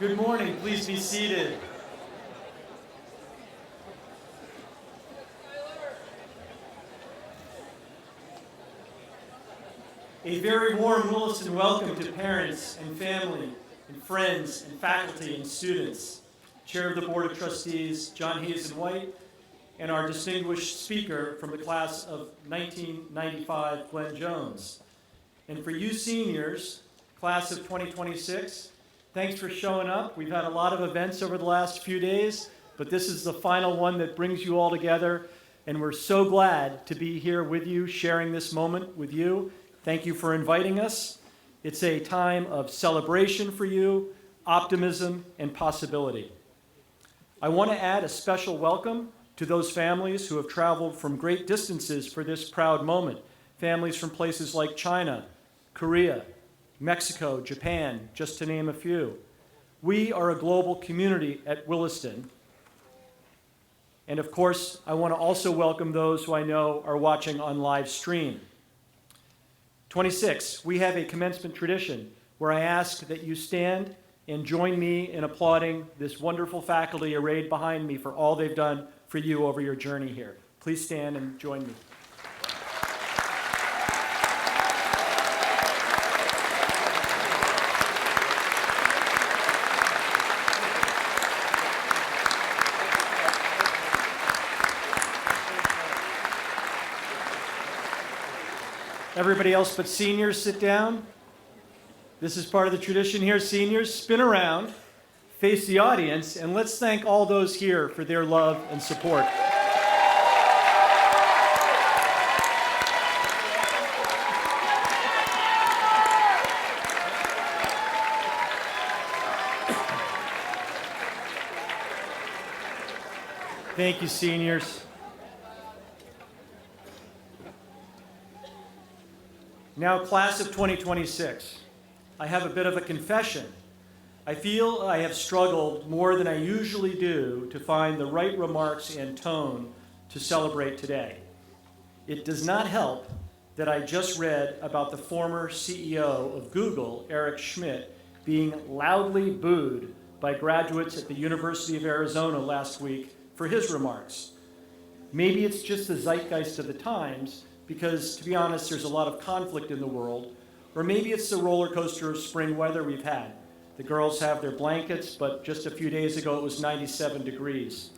Good morning. Please be seated. A very warm Williston welcome to parents and family and friends and faculty and students. Chair of the Board of Trustees, John Hazen White, and our distinguished speaker from the class of 1995, Glenn Jones. And for you seniors, class of 2026, thanks for showing up. We've had a lot of events over the last few days, but this is the final one that brings you all together, and we're so glad to be here with you, sharing this moment with you. Thank you for inviting us. It's a time of celebration for you, optimism, and possibility. I want to add a special welcome to those families who have traveled from great distances for this proud moment. Families from places like China, Korea, Mexico, Japan, just to name a few. We are a global community at Williston. And of course, I want to also welcome those who I know are watching on live stream. 26, we have a commencement tradition where I ask that you stand and join me in applauding this wonderful faculty arrayed behind me for all they've done for you over your journey here. Please stand and join me. Everybody else but seniors, sit down. This is part of the tradition here. Seniors, spin around, face the audience, and let's thank all those here for their love and support. Thank you, seniors. Now, class of 2026, I have a bit of a confession. I feel I have struggled more than I usually do to find the right remarks and tone to celebrate today. It does not help that I just read about the former CEO of Google, Eric Schmidt, being loudly booed by graduates at the University of Arizona last week for his remarks. Maybe it's just the zeitgeist of the times, because, to be honest, there's a lot of conflict in the world. Or maybe it's the roller coaster of spring weather we've had. The girls have their blankets, but just a few days ago it was 97 degrees.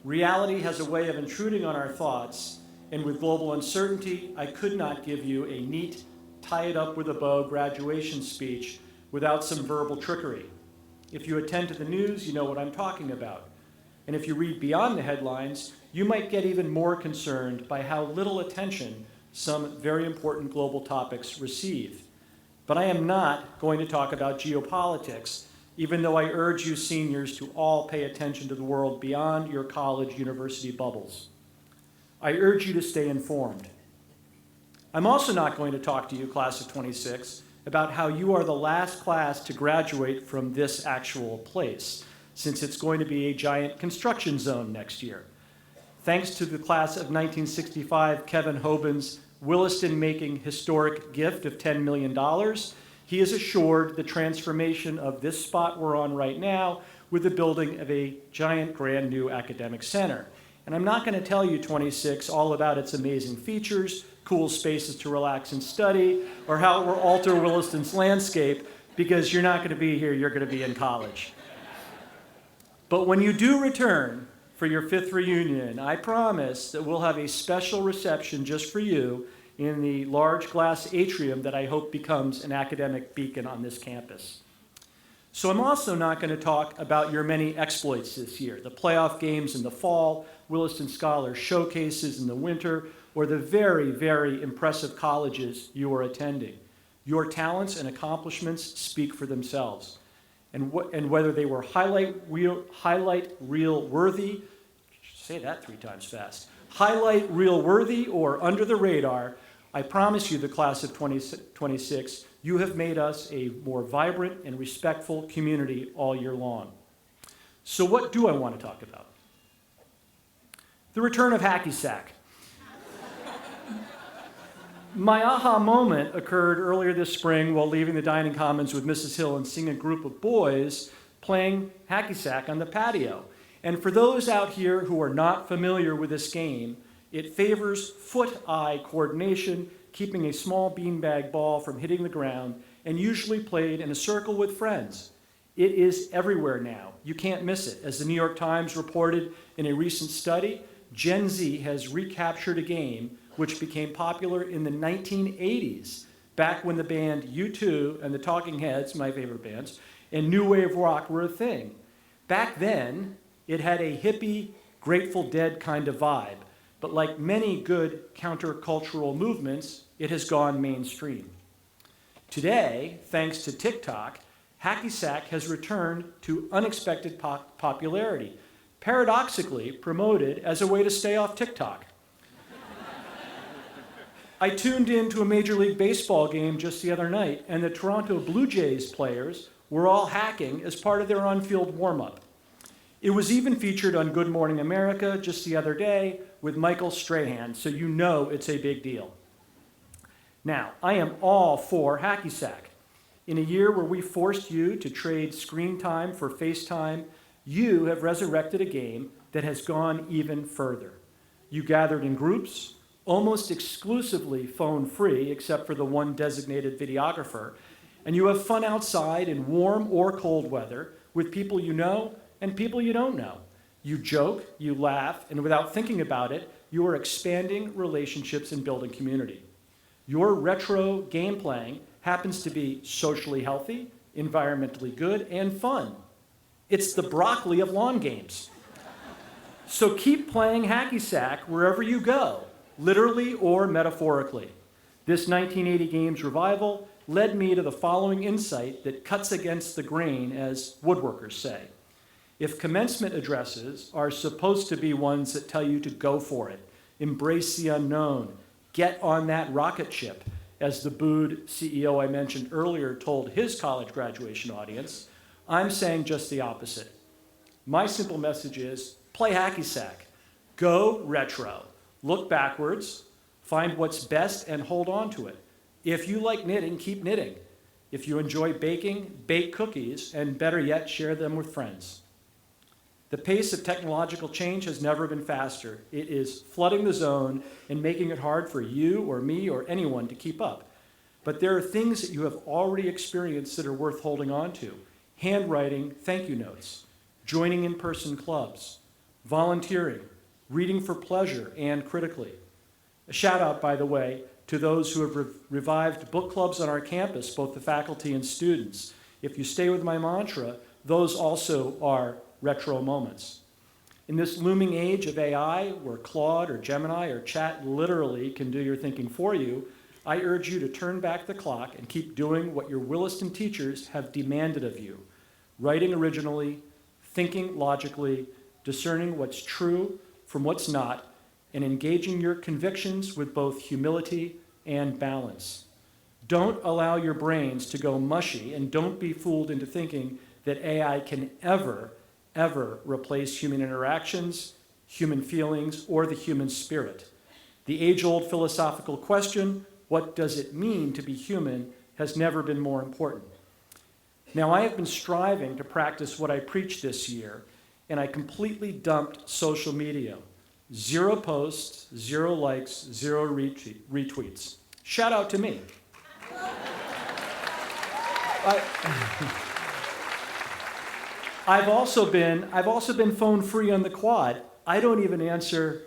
Reality has a way of intruding on our thoughts, and with global uncertainty, I could not give you a neat, tie-it-up-with-a-bow graduation speech without some verbal trickery. If you attend to the news, you know what I'm talking about. And if you read beyond the headlines, you might get even more concerned by how little attention some very important global topics receive. But I am not going to talk about geopolitics, even though I urge you seniors to all pay attention to the world beyond your college university bubbles. I urge you to stay informed. I'm also not going to talk to you, class of 26, about how you are the last class to graduate from this actual place, since it's going to be a giant construction zone next year. Thanks to the class of 1965, Kevin Hoban's Williston-making historic gift of $10 million, he has assured the transformation of this spot we're on right now with the building of a giant brand new academic center. And I'm not going to tell you, 26, all about its amazing features, cool spaces to relax and study, or how it will alter Williston's landscape, because you're not going to be here, you're going to be in college. But when you do return for your 5th reunion, I promise that we'll have a special reception just for you in the large glass atrium that I hope becomes an academic beacon on this campus. So I'm also not going to talk about your many exploits this year, the playoff games in the fall, Williston Scholars showcases in the winter, or the very, very impressive colleges you are attending. Your talents and accomplishments speak for themselves. And whether they were highlight reel worthy, say that 3 times fast, highlight reel worthy or under the radar, I promise you, the class of 2026, you have made us a more vibrant and respectful community all year long. So what do I want to talk about? The return of hacky sack. My aha moment occurred earlier this spring while leaving the dining commons with Mrs. Hill and seeing a group of boys playing hacky sack on the patio. And for those out here who are not familiar with this game, it favors foot-eye coordination, keeping a small beanbag ball from hitting the ground, and usually played in a circle with friends. It is everywhere now. You can't miss it. As the New York Times reported in a recent study, Gen Z has recaptured a game which became popular in the 1980s, back when the band U2 and the Talking Heads, my favorite bands, and New Wave Rock were a thing. Back then, it had a hippie, Grateful Dead kind of vibe, but like many good countercultural movements, it has gone mainstream. Today, thanks to TikTok, hacky sack has returned to unexpected popularity, paradoxically promoted as a way to stay off TikTok. I tuned in to a Major League Baseball game just the other night, and the Toronto Blue Jays players were all hacking as part of their on-field warm-up. It was even featured on Good Morning America just the other day with Michael Strahan, so you know it's a big deal. Now, I am all for hacky sack. In a year where we forced you to trade screen time for FaceTime, you have resurrected a game that has gone even further. You gathered in groups, almost exclusively phone-free, except for the one designated videographer, and you have fun outside in warm or cold weather with people you know and people you don't know. You joke, you laugh, and without thinking about it, you are expanding relationships and building community. Your retro game playing happens to be socially healthy, environmentally good, and fun. It's the broccoli of lawn games. So keep playing hacky sack wherever you go, literally or metaphorically. This 1980 Games revival led me to the following insight that cuts against the grain, as woodworkers say. If commencement addresses are supposed to be ones that tell you to go for it, embrace the unknown, get on that rocket ship, as the booed CEO I mentioned earlier told his college graduation audience, I'm saying just the opposite. My simple message is, play hacky sack. Go retro. Look backwards, find what's best, and hold on to it. If you like knitting, keep knitting. If you enjoy baking, bake cookies, and better yet, share them with friends. The pace of technological change has never been faster. It is flooding the zone and making it hard for you or me or anyone to keep up. But there are things that you have already experienced that are worth holding on to. Handwriting thank you notes, joining in-person clubs, volunteering, reading for pleasure and critically. A shout out, by the way, to those who have revived book clubs on our campus, both the faculty and students. If you stay with my mantra, those also are retro moments. In this looming age of AI, where Claude or Gemini or Chat literally can do your thinking for you, I urge you to turn back the clock and keep doing what your Williston teachers have demanded of you. Writing originally, thinking logically, discerning what's true from what's not, and engaging your convictions with both humility and balance. Don't allow your brains to go mushy, and don't be fooled into thinking that AI can ever replace human interactions, human feelings, or the human spirit. The age-old philosophical question, what does it mean to be human, has never been more important. Now, I have been striving to practice what I preach this year, and I completely dumped social media. 0 posts, 0 likes, 0 retweets. Shout out to me. I've also been phone free on the quad. I don't even answer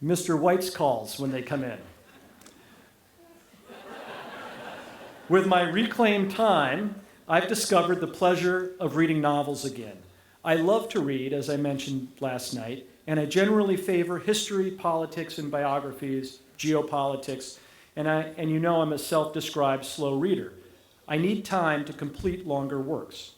Mr. White's calls when they come in. With my reclaimed time, I've discovered the pleasure of reading novels again. I love to read, as I mentioned last night, and I generally favor history, politics, and biographies, geopolitics, and you know I'm a self-described slow reader. I need time to complete longer works.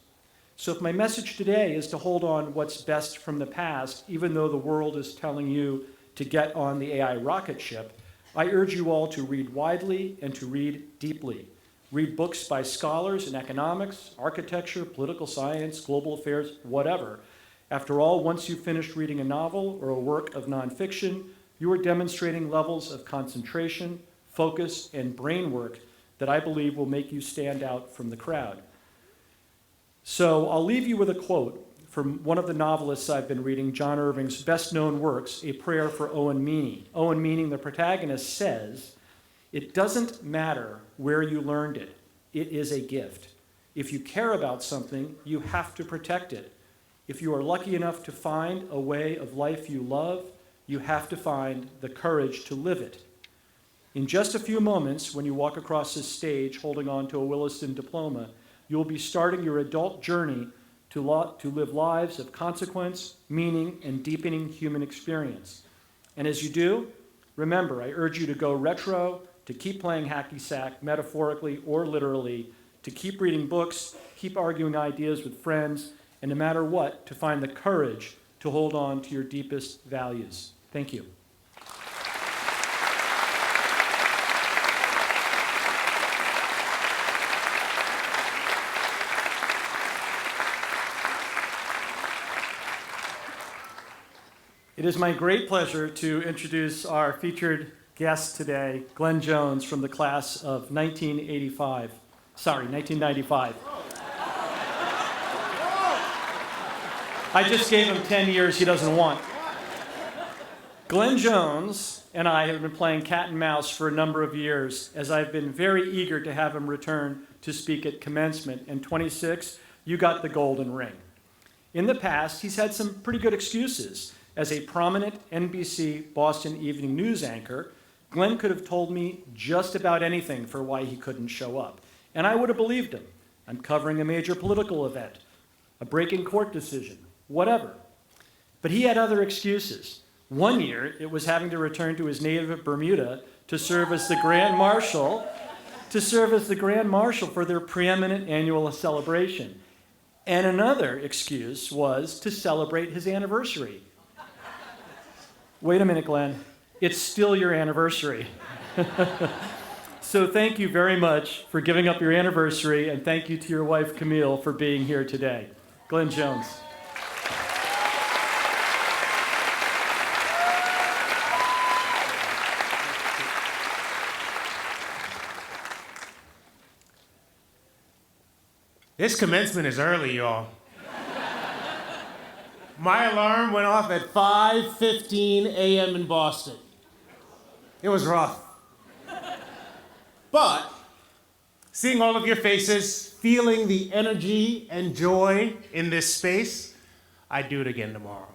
So if my message today is to hold on what's best from the past, even though the world is telling you to get on the AI rocket ship, I urge you all to read widely and to read deeply. Read books by scholars in economics, architecture, political science, global affairs, whatever. After all, once you've finished reading a novel or a work of nonfiction, you are demonstrating levels of concentration, focus, and brain work that I believe will make you stand out from the crowd. So I'll leave you with a quote from one of the novelists I've been reading, John Irving's best-known works, A Prayer for Owen Meany. Owen Meany, the protagonist, says, "It doesn't matter where you learned it. It is a gift. If you care about something, you have to protect it. If you are lucky enough to find a way of life you love, you have to find the courage to live it. In just a few moments, when you walk across this stage holding on to a Williston diploma, you will be starting your adult journey to live lives of consequence, meaning, and deepening human experience. And as you do, remember, I urge you to go retro, to keep playing hacky sack, metaphorically or literally, to keep reading books, keep arguing ideas with friends, and no matter what, to find the courage to hold on to your deepest values." Thank you. It is my great pleasure to introduce our featured guest today, Glenn Jones, from the class of 1995. Sorry, 1995. I just gave him 10 years he doesn't want. Glenn Jones and I have been playing cat and mouse for a number of years, as I've been very eager to have him return to speak at Commencement. And 26, you got the golden ring. In the past, he's had some pretty good excuses. As a prominent NBC Boston Evening News anchor, Glenn could have told me just about anything for why he couldn't show up, and I would have believed him. I'm covering a major political event, a breaking court decision, whatever. But he had other excuses. One year, it was having to return to his native Bermuda to serve as the Grand Marshal, for their preeminent annual celebration. And another excuse was to celebrate his anniversary. Wait a minute, Glenn. It's still your anniversary. So thank you very much for giving up your anniversary, and thank you to your wife, Camille, for being here today. Glenn Jones. This commencement is early, y'all. My alarm went off at 5:15 a.m. in Boston. It was rough. But seeing all of your faces, feeling the energy and joy in this space, I'd do it again tomorrow.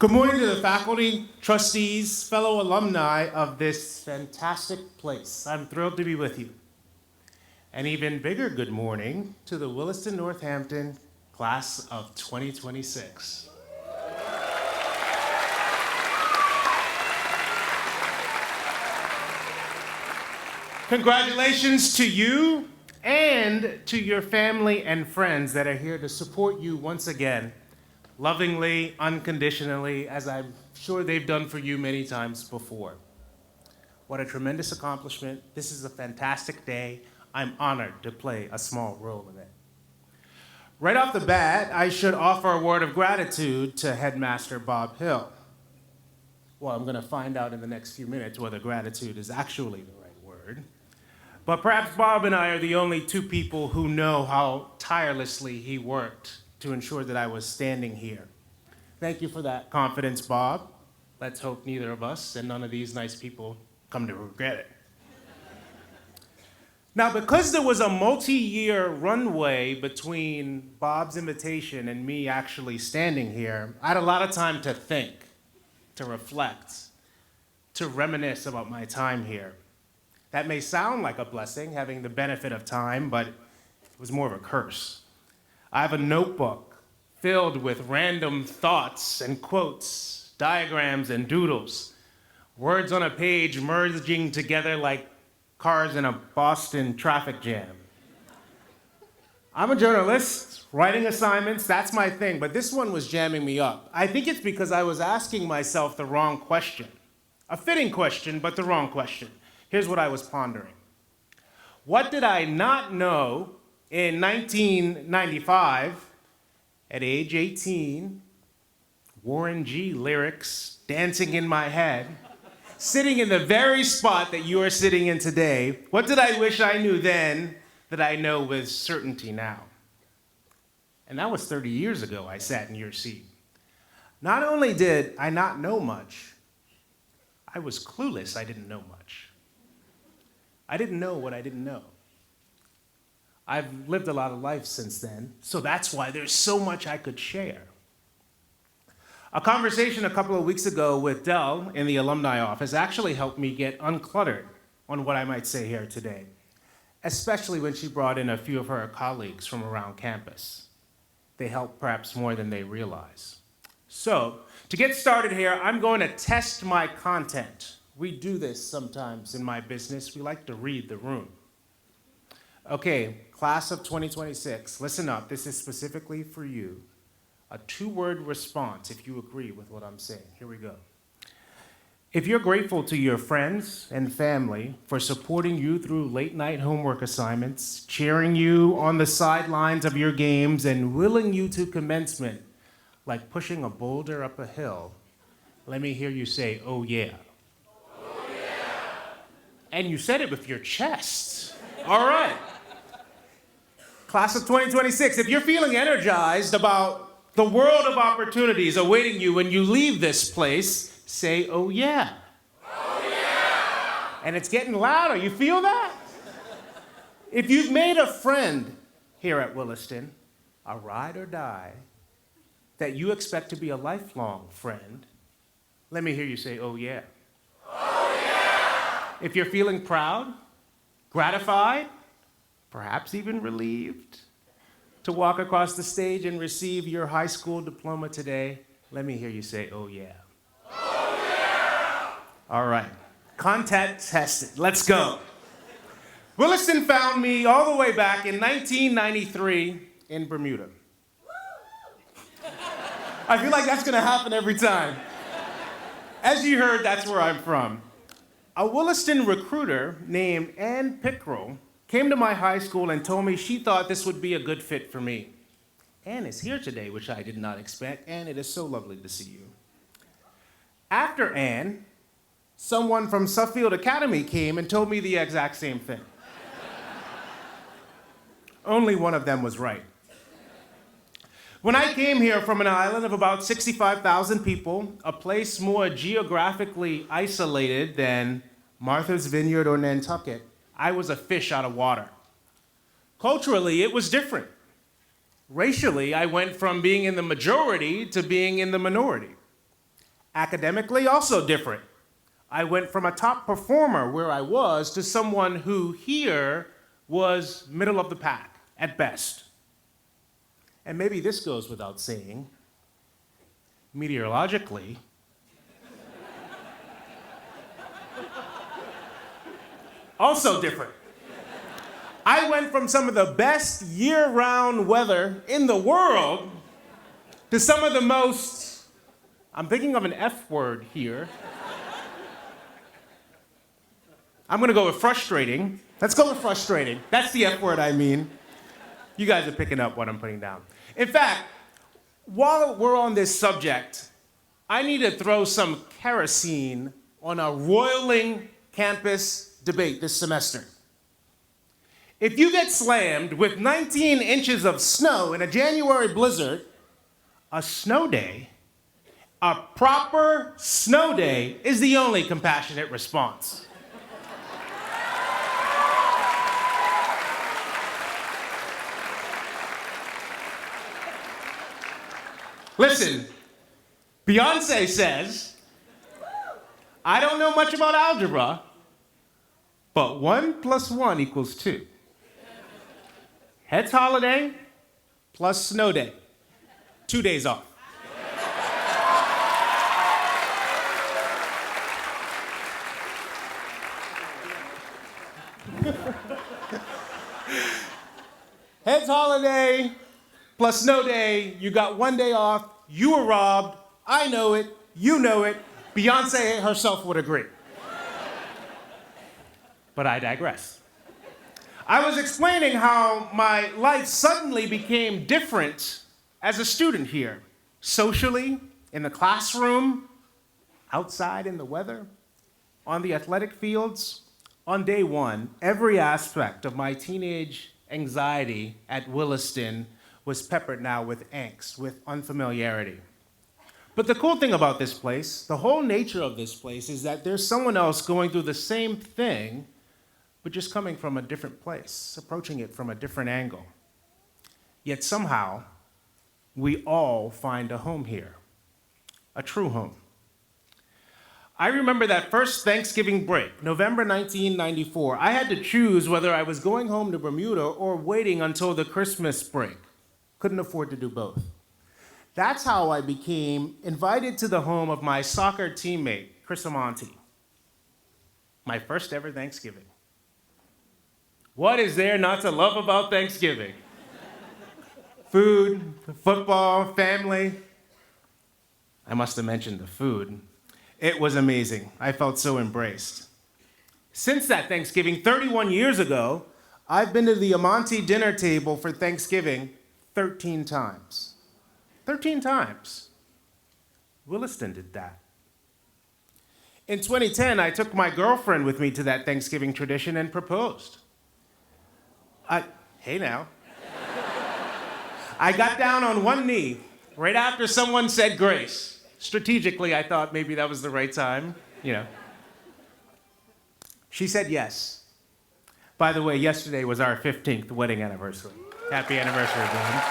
Good morning to the faculty, trustees, fellow alumni of this fantastic place. I'm thrilled to be with you. An even bigger good morning to the Williston Northampton class of 2026. Congratulations to you and to your family and friends that are here to support you once again, lovingly, unconditionally, as I'm sure they've done for you many times before. What a tremendous accomplishment. This is a fantastic day. I'm honored to play a small role in it. Right off the bat, I should offer a word of gratitude to Headmaster Bob Hill. Well, I'm going to find out in the next few minutes whether gratitude is actually the right word. But perhaps Bob and I are the only two people who know how tirelessly he worked to ensure that I was standing here. Thank you for that confidence, Bob. Let's hope neither of us and none of these nice people come to regret it. Now, because there was a multi-year runway between Bob's invitation and me actually standing here, I had a lot of time to think, to reflect, to reminisce about my time here. That may sound like a blessing, having the benefit of time, but it was more of a curse. I have a notebook filled with random thoughts and quotes, diagrams and doodles, words on a page merging together like cars in a Boston traffic jam. I'm a journalist, writing assignments, that's my thing, but this one was jamming me up. I think it's because I was asking myself the wrong question. A fitting question, but the wrong question. Here's what I was pondering. What did I not know in 1995 at age 18, Warren G lyrics dancing in my head, sitting in the very spot that you are sitting in today? What did I wish I knew then that I know with certainty now. And that was 30 years ago I sat in your seat. Not only did I not know much, I was clueless I didn't know much. I didn't know what I didn't know. I've lived a lot of life since then, so that's why there's so much I could share. A conversation a couple of weeks ago with Dell in the alumni office actually helped me get uncluttered on what I might say here today, especially when she brought in a few of her colleagues from around campus. They helped perhaps more than they realize. So, to get started here, I'm going to test my content. We do this sometimes in my business. We like to read the room. Okay, class of 2026, listen up. This is specifically for you. A 2-word response if you agree with what I'm saying. Here we go. If you're grateful to your friends and family for supporting you through late-night homework assignments, cheering you on the sidelines of your games, and willing you to commencement like pushing a boulder up a hill, let me hear you say, oh yeah. Oh yeah. And you said it with your chest. All right. Class of 2026, if you're feeling energized about the world of opportunities awaiting you when you leave this place, say, oh yeah. Oh yeah. And it's getting louder, you feel that? If you've made a friend here at Williston, a ride or die, that you expect to be a lifelong friend, let me hear you say, oh yeah. Oh yeah. If you're feeling proud, gratified, perhaps even relieved to walk across the stage and receive your high school diploma today, let me hear you say, oh yeah. Oh yeah! All right, content tested, let's go. Williston found me all the way back in 1993 in Bermuda. I feel like that's gonna happen every time. As you heard, that's where I'm from. A Williston recruiter named Ann Pickrell came to my high school and told me she thought this would be a good fit for me. Ann is here today, which I did not expect, and it is so lovely to see you. After Ann, someone from Suffield Academy came and told me the exact same thing. Only one of them was right. When I came here from an island of about 65,000 people, a place more geographically isolated than Martha's Vineyard or Nantucket, I was a fish out of water. Culturally, it was different. Racially, I went from being in the majority to being in the minority. Academically, also different. I went from a top performer where I was to someone who here was middle of the pack at best. And maybe this goes without saying, meteorologically, also different. I went from some of the best year-round weather in the world to some of the most, I'm thinking of an F word here. I'm gonna go with frustrating. Let's go with frustrating. That's the F word I mean. You guys are picking up what I'm putting down. In fact, while we're on this subject, I need to throw some kerosene on a roiling campus debate this semester. If you get slammed with 19 inches of snow in a January blizzard, a snow day, a proper snow day, is the only compassionate response. Listen, Beyonce says, I don't know much about algebra, but 1 + 1 = 2. Heads holiday plus snow day. 2 days off. Heads holiday plus snow day, you got 1 day off, you were robbed, I know it, you know it, Beyonce herself would agree. But I digress. I was explaining how my life suddenly became different as a student here, socially, in the classroom, outside in the weather, on the athletic fields. On day one, every aspect of my teenage anxiety at Williston was peppered now with angst, with unfamiliarity. But the cool thing about this place, the whole nature of this place, is that there's someone else going through the same thing, but just coming from a different place, approaching it from a different angle. Yet somehow, we all find a home here, a true home. I remember that first Thanksgiving break, November 1994. I had to choose whether I was going home to Bermuda or waiting until the Christmas break. Couldn't afford to do both. That's how I became invited to the home of my soccer teammate, Chris Amonte. My first ever Thanksgiving. What is there not to love about Thanksgiving? Food, football, family. I must have mentioned the food. It was amazing. I felt so embraced. Since that Thanksgiving, 31 years ago, I've been to the Amonte dinner table for Thanksgiving 13 times. 13 times. Williston did that. In 2010, I took my girlfriend with me to that Thanksgiving tradition and proposed. Hey now. I got down on one knee right after someone said grace. Strategically, I thought maybe that was the right time, She said yes. By the way, yesterday was our 15th wedding anniversary. Happy anniversary, Boone.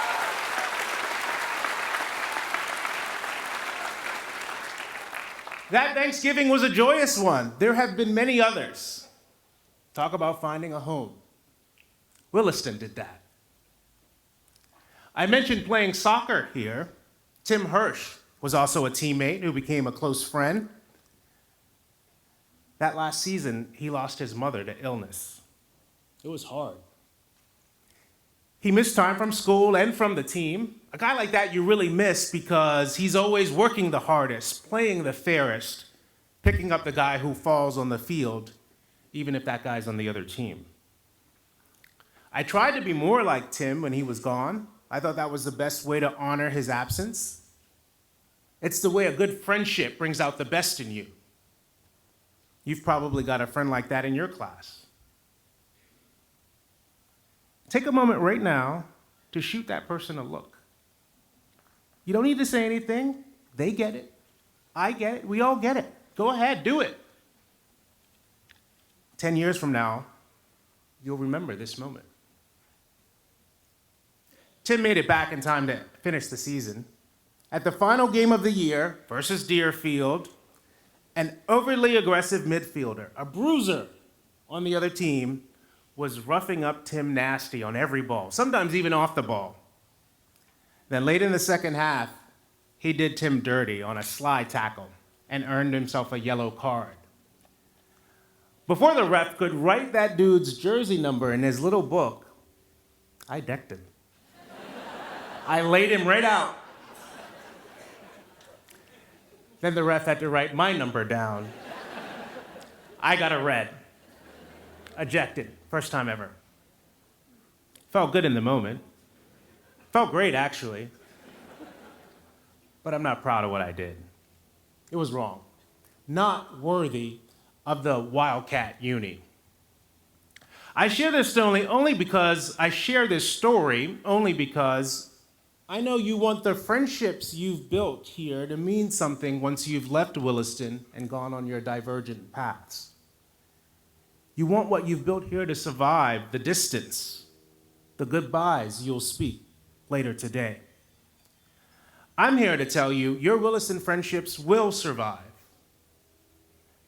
That Thanksgiving was a joyous one. There have been many others. Talk about finding a home. Williston did that. I mentioned playing soccer here. Tim Hirsch was also a teammate who became a close friend. That last season, he lost his mother to illness. It was hard. He missed time from school and from the team. A guy like that you really miss because he's always working the hardest, playing the fairest, picking up the guy who falls on the field, even if that guy's on the other team. I tried to be more like Tim when he was gone. I thought that was the best way to honor his absence. It's the way a good friendship brings out the best in you. You've probably got a friend like that in your class. Take a moment right now to shoot that person a look. You don't need to say anything. They get it. I get it. We all get it. Go ahead, do it. 10 years from now, you'll remember this moment. Tim made it back in time to finish the season. At the final game of the year versus Deerfield, an overly aggressive midfielder, a bruiser on the other team, was roughing up Tim nasty on every ball, sometimes even off the ball. Then late in the second half, he did Tim dirty on a slide tackle and earned himself a yellow card. Before the ref could write that dude's jersey number in his little book, I decked him. I laid him right out. Then the ref had to write my number down. I got a red. Ejected. First time ever. Felt good in the moment. Felt great, actually. But I'm not proud of what I did. It was wrong. Not worthy of the Wildcat Uni. I share this story only because I know you want the friendships you've built here to mean something once you've left Williston and gone on your divergent paths. You want what you've built here to survive the distance, the goodbyes you'll speak later today. I'm here to tell you your Williston friendships will survive.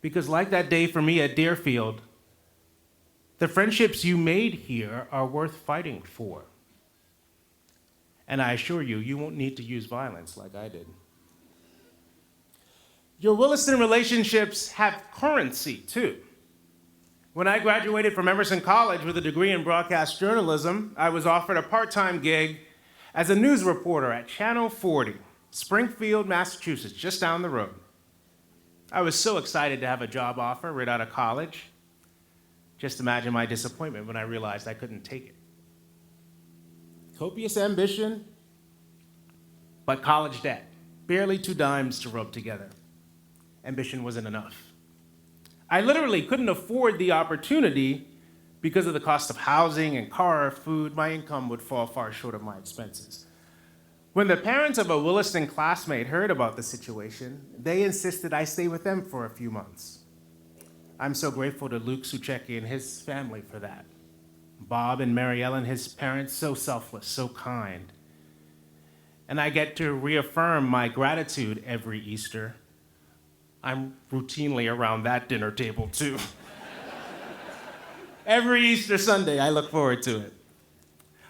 Because like that day for me at Deerfield, the friendships you made here are worth fighting for. And I assure you, you won't need to use violence like I did. Your Williston relationships have currency, too. When I graduated from Emerson College with a degree in broadcast journalism, I was offered a part-time gig as a news reporter at Channel 40, Springfield, Massachusetts, just down the road. I was so excited to have a job offer right out of college. Just imagine my disappointment when I realized I couldn't take it. Copious ambition, but college debt. Barely 2 dimes to rub together. Ambition wasn't enough. I literally couldn't afford the opportunity Because of the cost of housing and car, food, my income would fall far short of my expenses. When the parents of a Williston classmate heard about the situation, they insisted I stay with them for a few months. I'm so grateful to Luke Suchecki and his family for that. Bob and Mary Ellen, his parents, so selfless, so kind. And I get to reaffirm my gratitude every Easter. I'm routinely around that dinner table too. Every Easter Sunday, I look forward to it.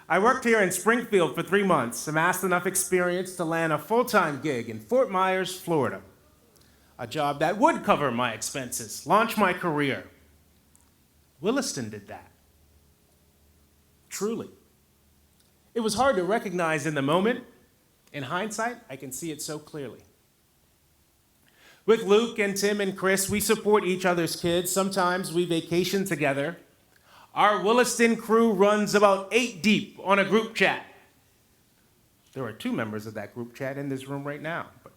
I worked here in Springfield for 3 months, amassed enough experience to land a full-time gig in Fort Myers, Florida. A job that would cover my expenses, launch my career. Williston did that. Truly. It was hard to recognize in the moment. In hindsight, I can see it so clearly. With Luke and Tim and Chris, we support each other's kids. Sometimes we vacation together. Our Williston crew runs about 8 deep on a group chat. There are 2 members of that group chat in this room right now. But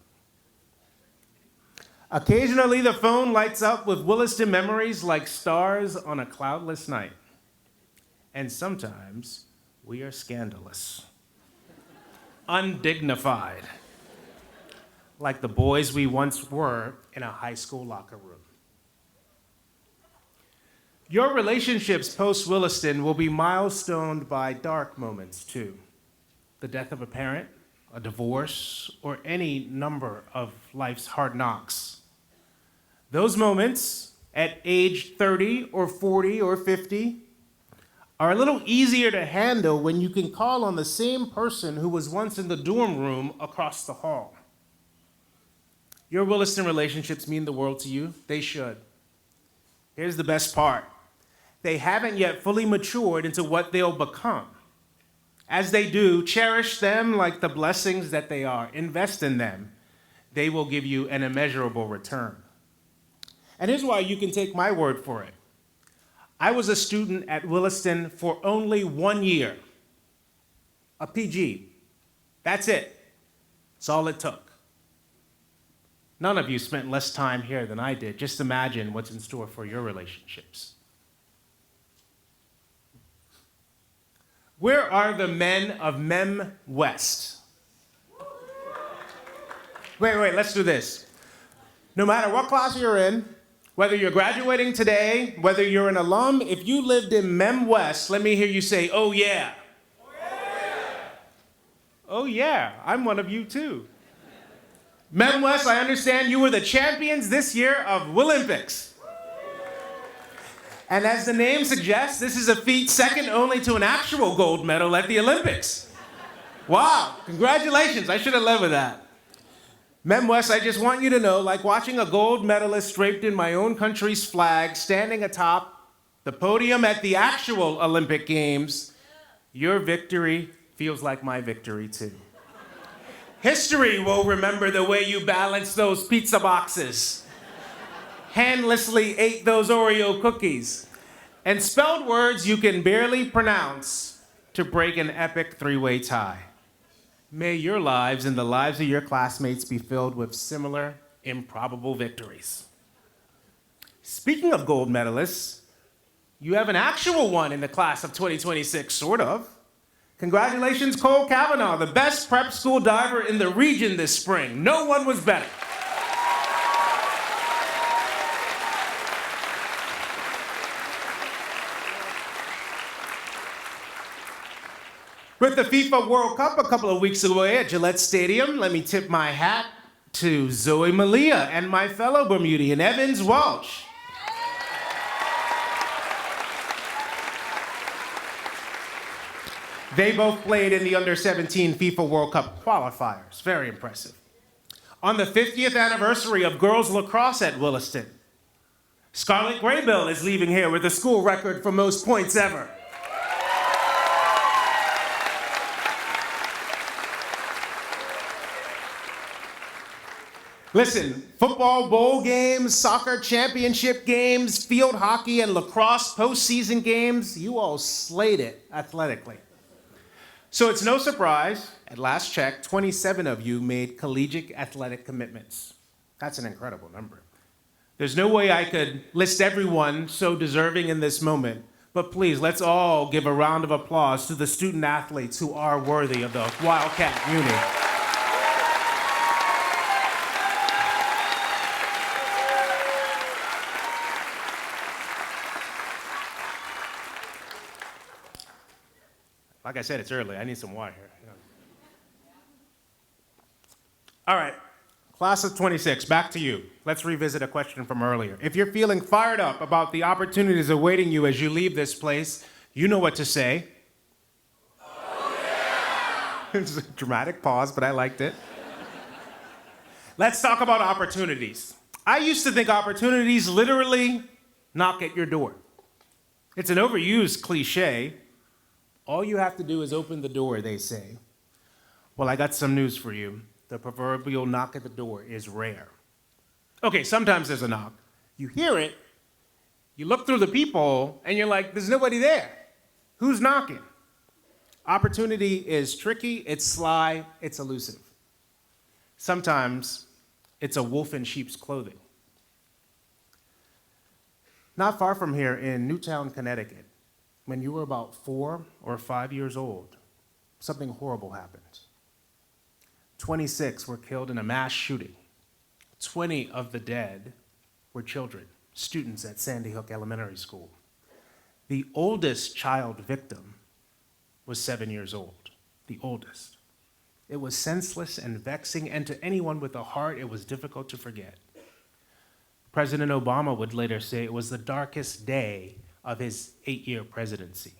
occasionally, the phone lights up with Williston memories like stars on a cloudless night. And sometimes, we are scandalous, undignified, like the boys we once were in a high school locker room. Your relationships post-Williston will be milestoned by dark moments, too. The death of a parent, a divorce, or any number of life's hard knocks. Those moments, at age 30 or 40 or 50, are a little easier to handle when you can call on the same person who was once in the dorm room across the hall. Your Williston relationships mean the world to you. They should. Here's the best part. They haven't yet fully matured into what they'll become. As they do, cherish them like the blessings that they are. Invest in them. They will give you an immeasurable return. And here's why you can take my word for it. I was a student at Williston for only 1 year. A PG. That's it. That's all it took. None of you spent less time here than I did. Just imagine what's in store for your relationships. Where are the men of Mem West? Wait, let's do this. No matter what class you're in, whether you're graduating today, whether you're an alum, if you lived in Mem West, let me hear you say, oh yeah. Oh yeah, oh, yeah. I'm one of you too. Mem West, I understand you were the champions this year of Willimpics. And as the name suggests, this is a feat second only to an actual gold medal at the Olympics. Wow, congratulations, I should have led with that. Mem West, I just want you to know, like watching a gold medalist draped in my own country's flag, standing atop the podium at the actual Olympic Games, your victory feels like my victory too. History will remember the way you balanced those pizza boxes, handlessly ate those Oreo cookies, and spelled words you can barely pronounce to break an epic 3-way tie. May your lives and the lives of your classmates be filled with similar, improbable victories. Speaking of gold medalists, you have an actual one in the class of 2026, sort of. Congratulations, Cole Kavanaugh, the best prep school diver in the region this spring. No one was better. With the FIFA World Cup a couple of weeks away at Gillette Stadium, let me tip my hat to Zoe Malia and my fellow Bermudian, Evans Walsh. They both played in the Under-17 FIFA World Cup qualifiers. Very impressive. On the 50th anniversary of girls lacrosse at Williston, Scarlett Graybill is leaving here with a school record for most points ever. Listen, football bowl games, soccer championship games, field hockey and lacrosse postseason games, you all slayed it athletically. So it's no surprise, at last check, 27 of you made collegiate athletic commitments. That's an incredible number. There's no way I could list everyone so deserving in this moment, But please, let's all give a round of applause to the student athletes who are worthy of the Wildcat Uni. Like I said, it's early. I need some water here. All right, class of 26, back to you. Let's revisit a question from earlier. If you're feeling fired up about the opportunities awaiting you as you leave this place, you know what to say. Oh, yeah! It's a dramatic pause, but I liked it. Let's talk about opportunities. I used to think opportunities literally knock at your door. It's an overused cliche. All you have to do is open the door, they say. Well, I got some news for you. The proverbial knock at the door is rare. Okay, sometimes there's a knock. You hear it, you look through the peephole, and you're like, there's nobody there. Who's knocking? Opportunity is tricky, it's sly, it's elusive. Sometimes it's a wolf in sheep's clothing. Not far from here in Newtown, Connecticut, when you were about 4 or 5 years old, something horrible happened. 26 were killed in a mass shooting. 20 of the dead were children, students at Sandy Hook Elementary School. The oldest child victim was 7 years old, the oldest. It was senseless and vexing, and to anyone with a heart, it was difficult to forget. President Obama would later say it was the darkest day of his 8-year presidency.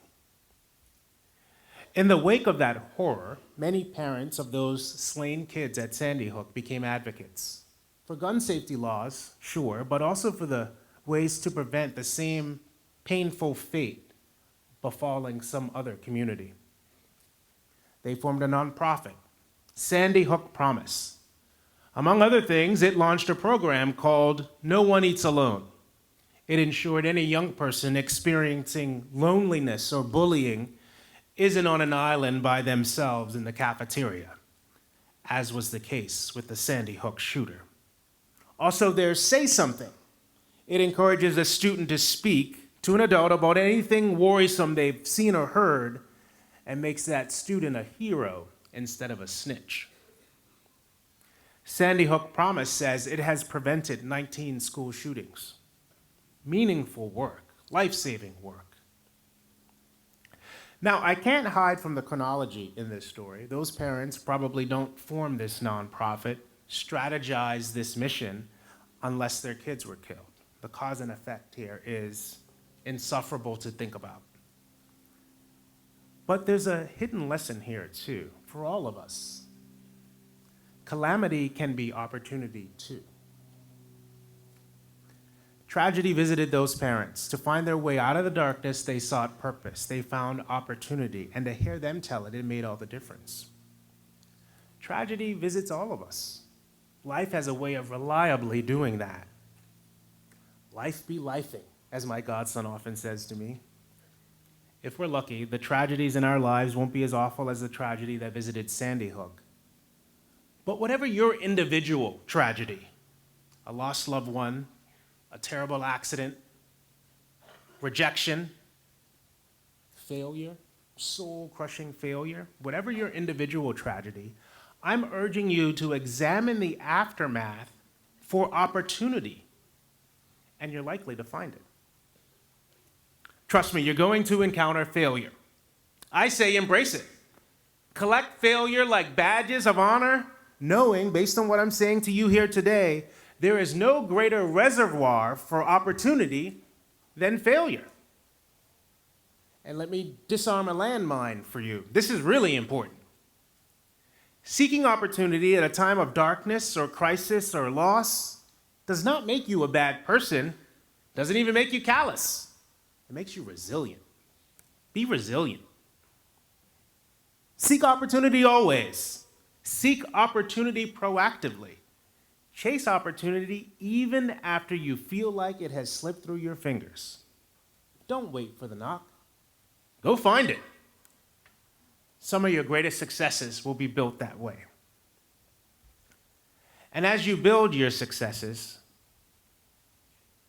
In the wake of that horror, many parents of those slain kids at Sandy Hook became advocates for gun safety laws, sure, but also for the ways to prevent the same painful fate befalling some other community. They formed a nonprofit, Sandy Hook Promise. Among other things, it launched a program called No One Eats Alone. It ensured any young person experiencing loneliness or bullying isn't on an island by themselves in the cafeteria, as was the case with the Sandy Hook shooter. Also, there's Say Something. It encourages a student to speak to an adult about anything worrisome they've seen or heard and makes that student a hero instead of a snitch. Sandy Hook Promise says it has prevented 19 school shootings. Meaningful work, life-saving work. Now, I can't hide from the chronology in this story. Those parents probably don't form this nonprofit, strategize this mission, unless their kids were killed. The cause and effect here is insufferable to think about. But there's a hidden lesson here, too, for all of us. Calamity can be opportunity, too. Tragedy visited those parents. To find their way out of the darkness, they sought purpose. They found opportunity. And to hear them tell it, it made all the difference. Tragedy visits all of us. Life has a way of reliably doing that. Life be lifing, as my godson often says to me. If we're lucky, the tragedies in our lives won't be as awful as the tragedy that visited Sandy Hook. But whatever your individual tragedy, a lost loved one, a terrible accident, rejection, failure, soul-crushing failure, whatever your individual tragedy, I'm urging you to examine the aftermath for opportunity, and you're likely to find it. Trust me, you're going to encounter failure. I say embrace it. Collect failure like badges of honor, knowing, based on what I'm saying to you here today, there is no greater reservoir for opportunity than failure. And let me disarm a landmine for you. This is really important. Seeking opportunity at a time of darkness or crisis or loss does not make you a bad person, doesn't even make you callous. It makes you resilient. Be resilient. Seek opportunity always. Seek opportunity proactively. Chase opportunity even after you feel like it has slipped through your fingers. Don't wait for the knock. Go find it. Some of your greatest successes will be built that way. And as you build your successes,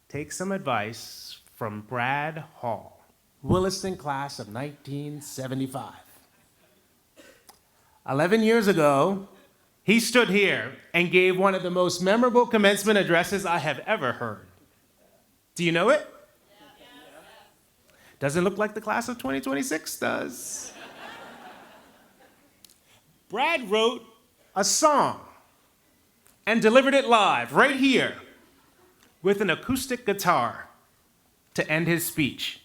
take some advice from Brad Hall, Williston class of 1975. 11 years ago, he stood here and gave one of the most memorable commencement addresses I have ever heard. Do you know it? Doesn't look like the class of 2026 does. Brad wrote a song and delivered it live right here with an acoustic guitar to end his speech.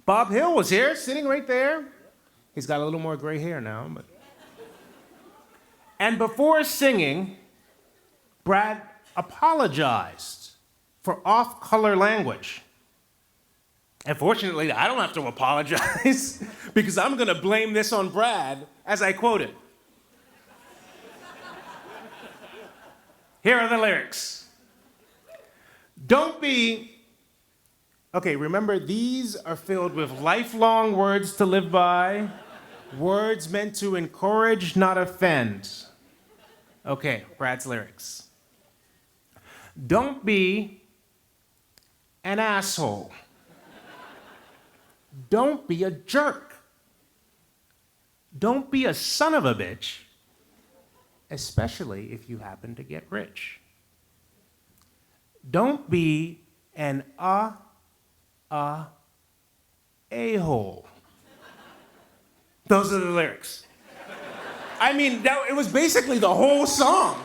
Bob Hill was here, sitting right there. He's got a little more gray hair now, but. And before singing, Brad apologized for off-color language. And fortunately, I don't have to apologize because I'm going to blame this on Brad as I quote it. Here are the lyrics. Don't be, okay, remember these are filled with lifelong words to live by, words meant to encourage, not offend. Okay, Brad's lyrics. Don't be an asshole. Don't be a jerk. Don't be a son of a bitch, especially if you happen to get rich. Don't be an a-hole. Those are the lyrics. I mean, it was basically the whole song.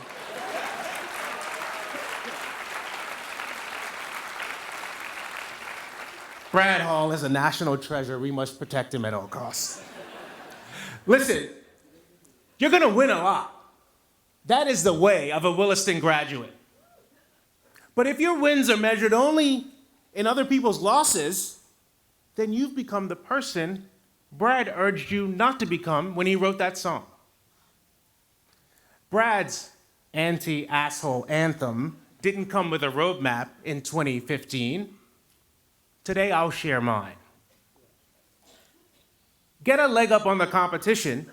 Brad Hall is a national treasure. We must protect him at all costs. Listen, you're gonna win a lot. That is the way of a Williston graduate. But if your wins are measured only in other people's losses, then you've become the person Brad urged you not to become when he wrote that song. Brad's anti-asshole anthem didn't come with a roadmap in 2015. Today, I'll share mine. Get a leg up on the competition.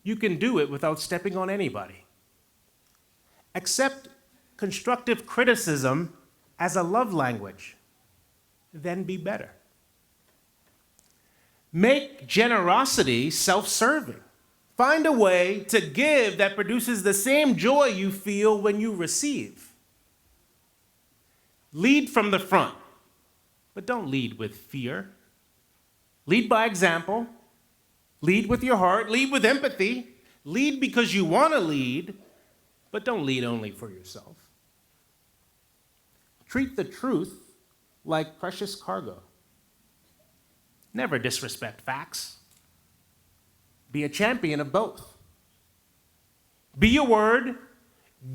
You can do it without stepping on anybody. Accept constructive criticism as a love language. Then be better. Make generosity self-serving. Find a way to give that produces the same joy you feel when you receive. Lead from the front, but don't lead with fear. Lead by example. Lead with your heart. Lead with empathy. Lead because you want to lead, but don't lead only for yourself. Treat the truth like precious cargo. Never disrespect facts. Be a champion of both. Be your word.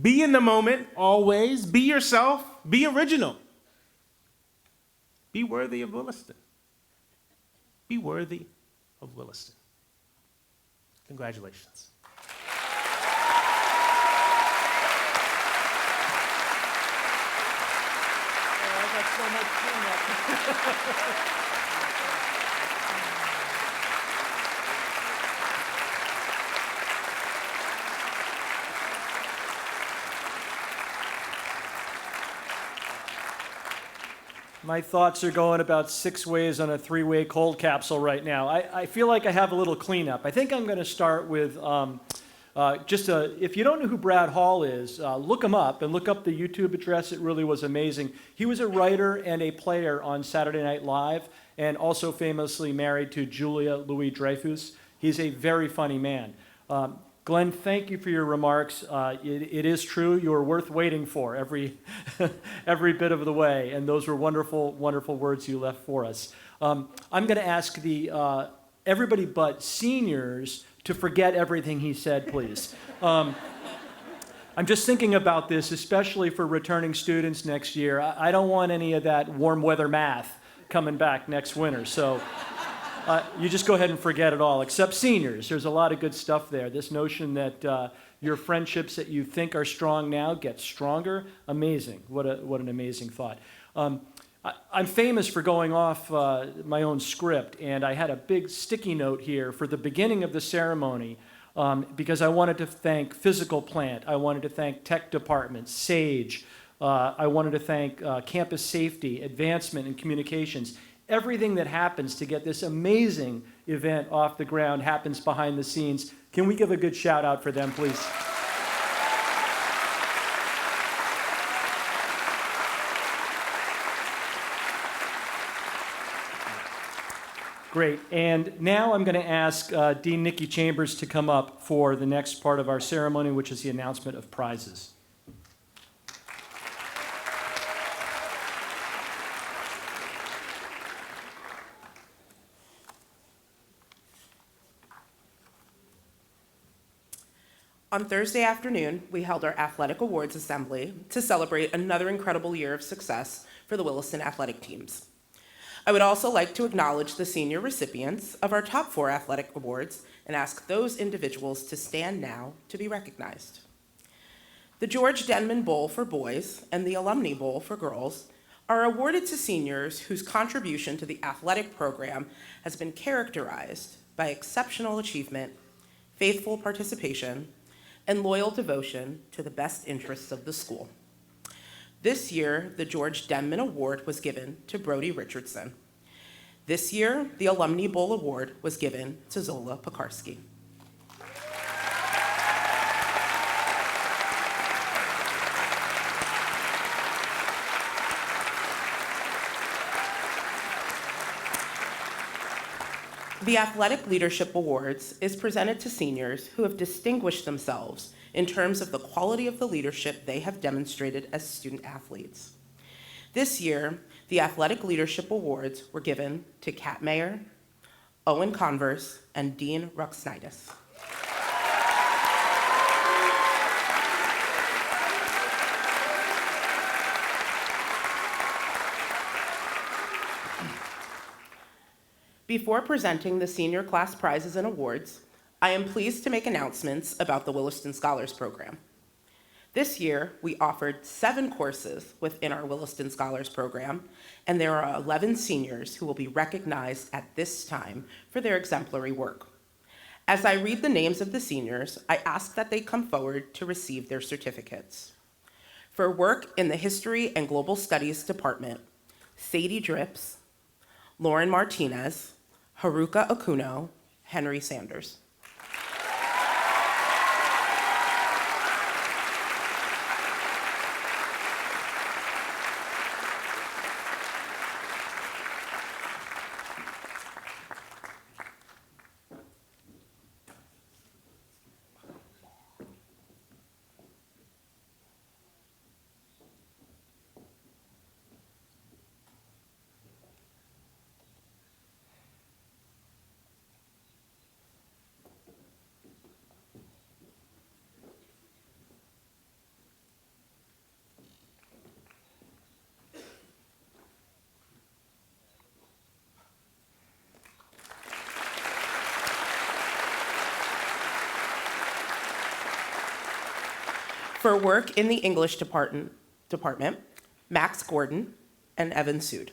Be in the moment, always. Be yourself. Be original. Be worthy of Williston. Be worthy of Williston. Congratulations. I got so much cleanup. My thoughts are going about 6 ways on a 3-way cold capsule right now. I feel like I have a little cleanup. I think I'm going to start with if you don't know who Brad Hall is, look him up and look up the YouTube address. It really was amazing. He was a writer and a player on Saturday Night Live and also famously married to Julia Louis-Dreyfus. He's a very funny man. Glenn, thank you for your remarks. It is true. You are worth waiting for every bit of the way, and those were wonderful, wonderful words you left for us. I'm going to ask everybody but seniors to forget everything he said, please. I'm just thinking about this, especially for returning students next year. I don't want any of that warm weather math coming back next winter, so you just go ahead and forget it all, except seniors. There's a lot of good stuff there. This notion that your friendships that you think are strong now get stronger, amazing. What an amazing thought. I'm famous for going off my own script, and I had a big sticky note here for the beginning of the ceremony because I wanted to thank Physical Plant. I wanted to thank Tech Department, SAGE. I wanted to thank Campus Safety, Advancement, and Communications. Everything that happens to get this amazing event off the ground happens behind the scenes. Can we give a good shout out for them, please? Great. And now I'm going to ask Dean Nikki Chambers to come up for the next part of our ceremony, which is the announcement of prizes. On Thursday afternoon, we held our athletic awards assembly to celebrate another incredible year of success for the Williston athletic teams. I would also like to acknowledge the senior recipients of our top 4 athletic awards and ask those individuals to stand now to be recognized. The George Denman Bowl for boys and the Alumni Bowl for girls are awarded to seniors whose contribution to the athletic program has been characterized by exceptional achievement, faithful participation, and loyal devotion to the best interests of the school. This year, the George Denman Award was given to Brody Richardson. This year, the Alumni Bowl Award was given to Zola Pekarsky. The Athletic Leadership Awards is presented to seniors who have distinguished themselves in terms of the quality of the leadership they have demonstrated as student athletes. This year, the Athletic Leadership Awards were given to Kat Mayer, Owen Converse, and Dean Ruxnitis. Before presenting the senior class prizes and awards, I am pleased to make announcements about the Williston Scholars Program. This year, we offered 7 courses within our Williston Scholars Program, and there are 11 seniors who will be recognized at this time for their exemplary work. As I read the names of the seniors, I ask that they come forward to receive their certificates. For work in the History and Global Studies Department, Sadie Drips, Lauren Martinez, Haruka Okuno, Henry Sanders. For work in the English department, Max Gordon and Evan Sood.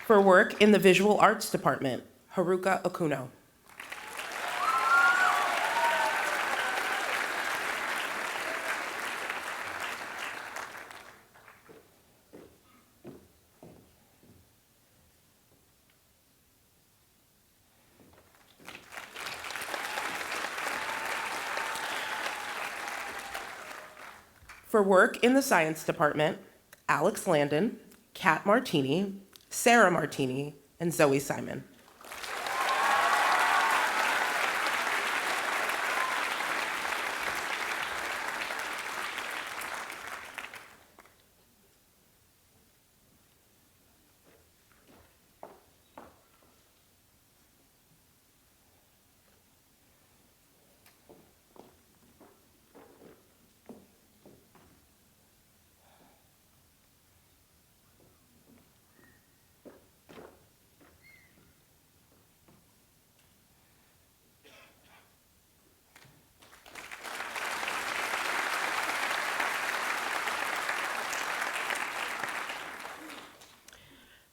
For work in the Visual Arts Department, Haruka Okuno. For work in the Science Department, Alex Landon, Kat Martini, Sarah Martini, and Zoe Simon.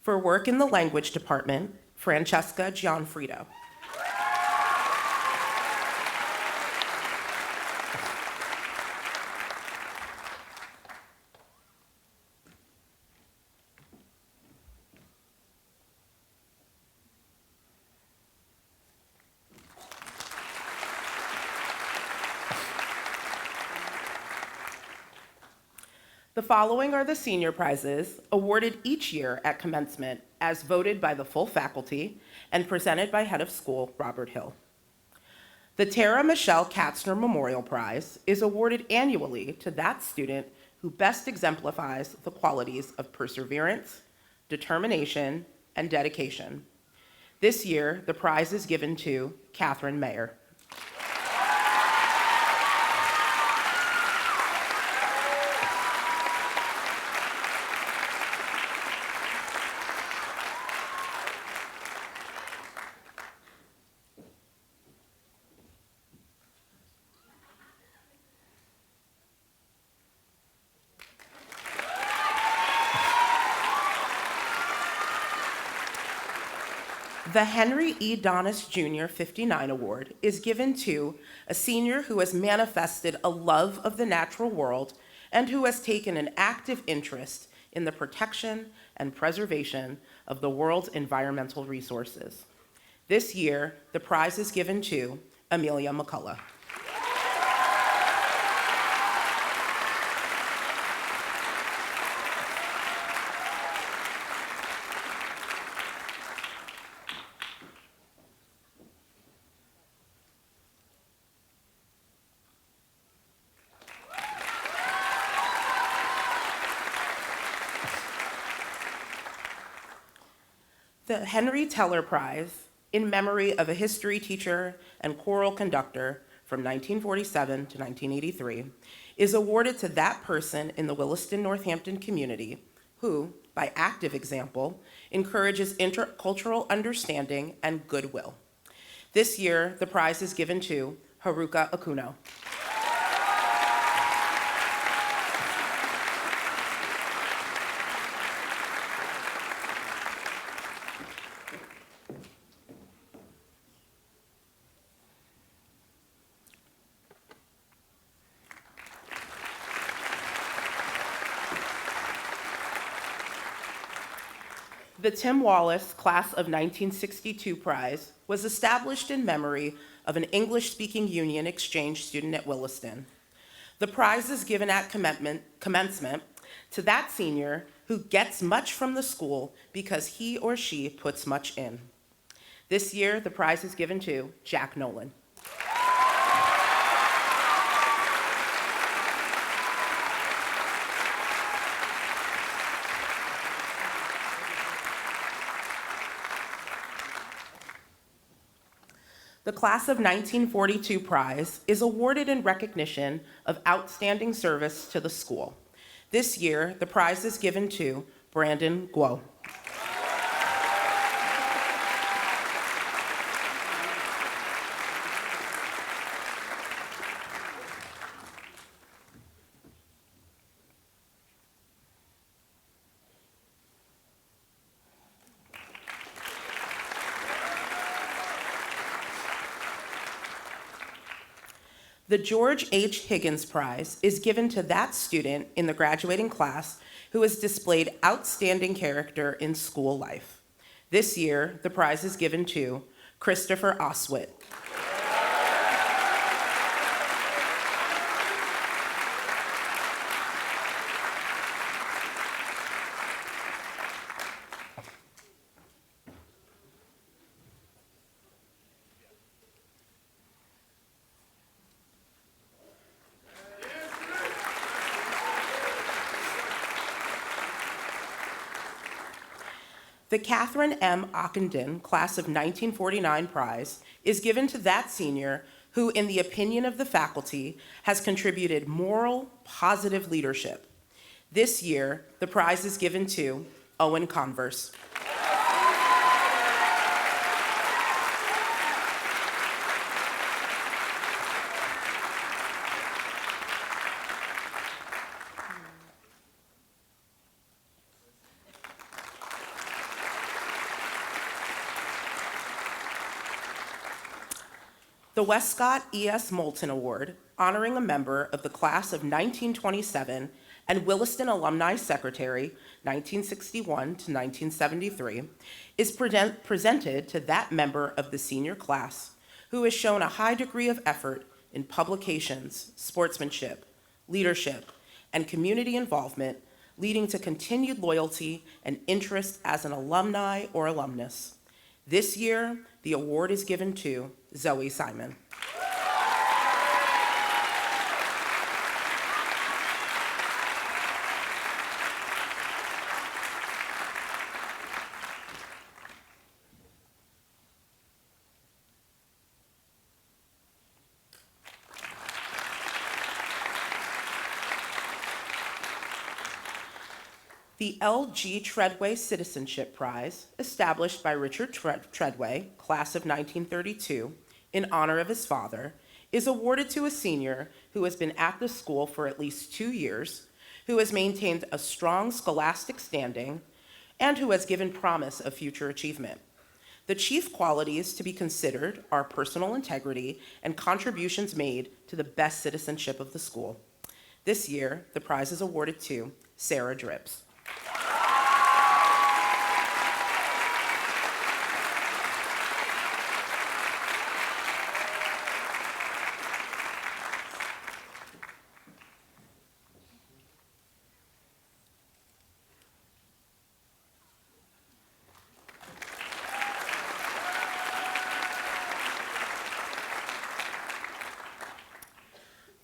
For work in the language department, Francesca Gianfrido. The following are the senior prizes awarded each year at commencement as voted by the full faculty and presented by head of school Robert Hill. The Tara Michelle Katzner Memorial Prize is awarded annually to that student who best exemplifies the qualities of perseverance, determination, and dedication. This year, the prize is given to Catherine Mayer. The Henry E. Donis Jr. 59 Award is given to a senior who has manifested a love of the natural world and who has taken an active interest in the protection and preservation of the world's environmental resources. This year, the prize is given to Amelia McCullough. The Henry Teller Prize, in memory of a history teacher and choral conductor from 1947 to 1983, is awarded to that person in the Williston Northampton community who, by active example, encourages intercultural understanding and goodwill. This year, the prize is given to Haruka Akuno. The Tim Wallace Class of 1962 Prize was established in memory of an English-speaking Union exchange student at Williston. The prize is given at commencement to that senior who gets much from the school because he or she puts much in. This year, the prize is given to Jack Nolan. The Class of 1942 Prize is awarded in recognition of outstanding service to the school. This year, the prize is given to Brandon Guo. The George H. Higgins Prize is given to that student in the graduating class who has displayed outstanding character in school life. This year, the prize is given to Christopher Oswit. The Catherine M. Ockenden Class of 1949 Prize is given to that senior who, in the opinion of the faculty, has contributed moral, positive leadership. This year, the prize is given to Owen Converse. The Westcott E.S. Moulton Award, honoring a member of the class of 1927 and Williston Alumni Secretary, 1961 to 1973, is presented to that member of the senior class who has shown a high degree of effort in publications, sportsmanship, leadership, and community involvement, leading to continued loyalty and interest as an alumni or alumnus. This year, the award is given to Zoe Simon. The L.G. Treadway Citizenship Prize, established by Richard Treadway, class of 1932, in honor of his father, is awarded to a senior who has been at the school for at least 2 years, who has maintained a strong scholastic standing, and who has given promise of future achievement. The chief qualities to be considered are personal integrity and contributions made to the best citizenship of the school. This year, the prize is awarded to Sarah Dribbs.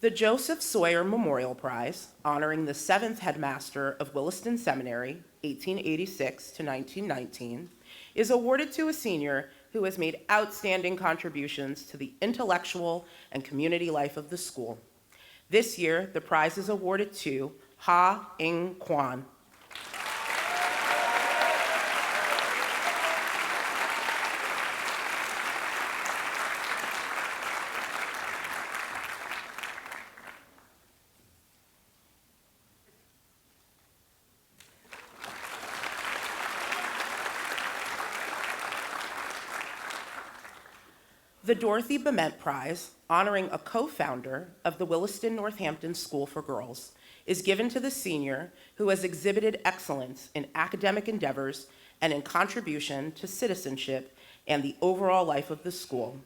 The Joseph Sawyer Memorial Prize, honoring the 7th headmaster of Williston Seminary, 1886 to 1919, is awarded to a senior who has made outstanding contributions to the intellectual and community life of the school. This year, the prize is awarded to Ha Ing Kwan. The Dorothy Bement Prize, honoring a co-founder of the Williston Northampton School for Girls, is given to the senior who has exhibited excellence in academic endeavors and in contribution to citizenship and the overall life of the school.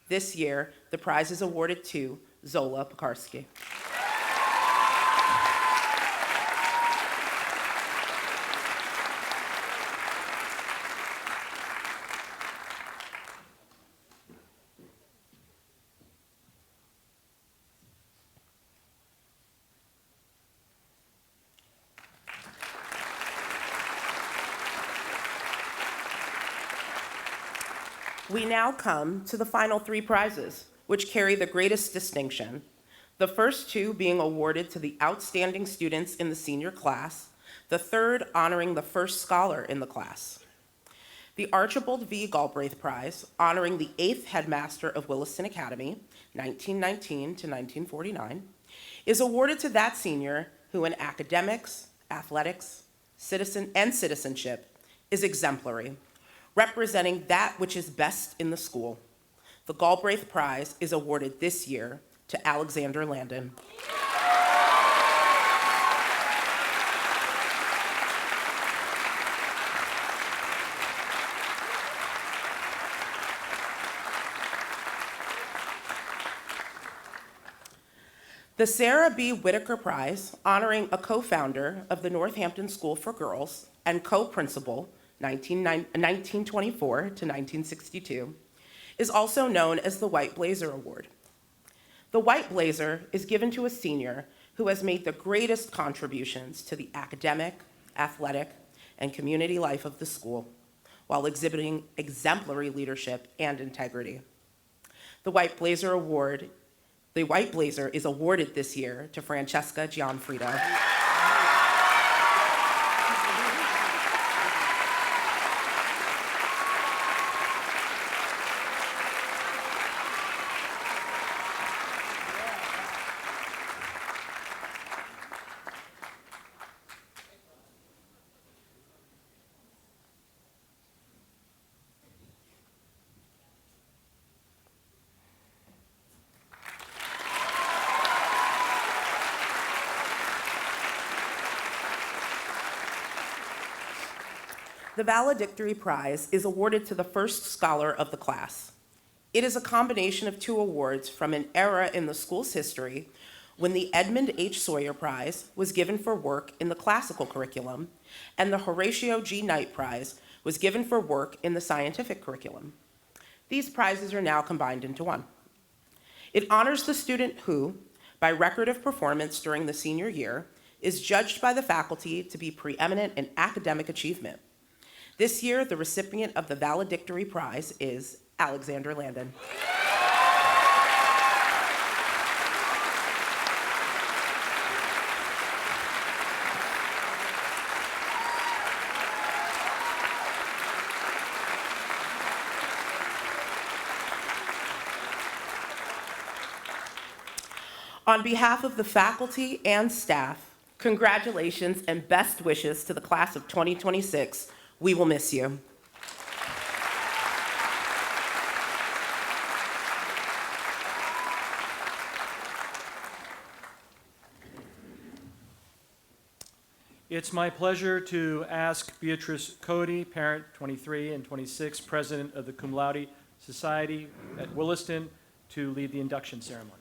This year, the prize is awarded to Zola Pekarsky. We now come to the final 3 prizes, which carry the greatest distinction. The first 2 being awarded to the outstanding students in the senior class, the third honoring the first scholar in the class. The Archibald V. Galbraith Prize, honoring the 8th headmaster of Williston Academy, 1919 to 1949, is awarded to that senior who in academics, athletics, citizenship is exemplary, representing that which is best in the school. The Galbraith Prize is awarded this year to Alexander Landon. The Sarah B. Whitaker Prize, honoring a co-founder of the Northampton School for Girls and co-principal, 1924 to 1962, is also known as the White Blazer Award. The White Blazer is given to a senior who has made the greatest contributions to the academic, athletic, and community life of the school while exhibiting exemplary leadership and integrity. The White Blazer is awarded this year to Francesca Gianfrido. The valedictory prize is awarded to the first scholar of the class. It is a combination of two awards from an era in the school's history when the Edmund H. Sawyer Prize was given for work in the classical curriculum and the Horatio G. Knight Prize was given for work in the scientific curriculum. These prizes are now combined into one. It honors the student who, by record of performance during the senior year, is judged by the faculty to be preeminent in academic achievement. This year, the recipient of the valedictory prize is Alexander Landon. On behalf of the faculty and staff, congratulations and best wishes to the class of 2026. We will miss you. It's my pleasure to ask Beatrice Cody, parent 23 and 26, president of the Cum Laude Society at Williston, to lead the induction ceremony.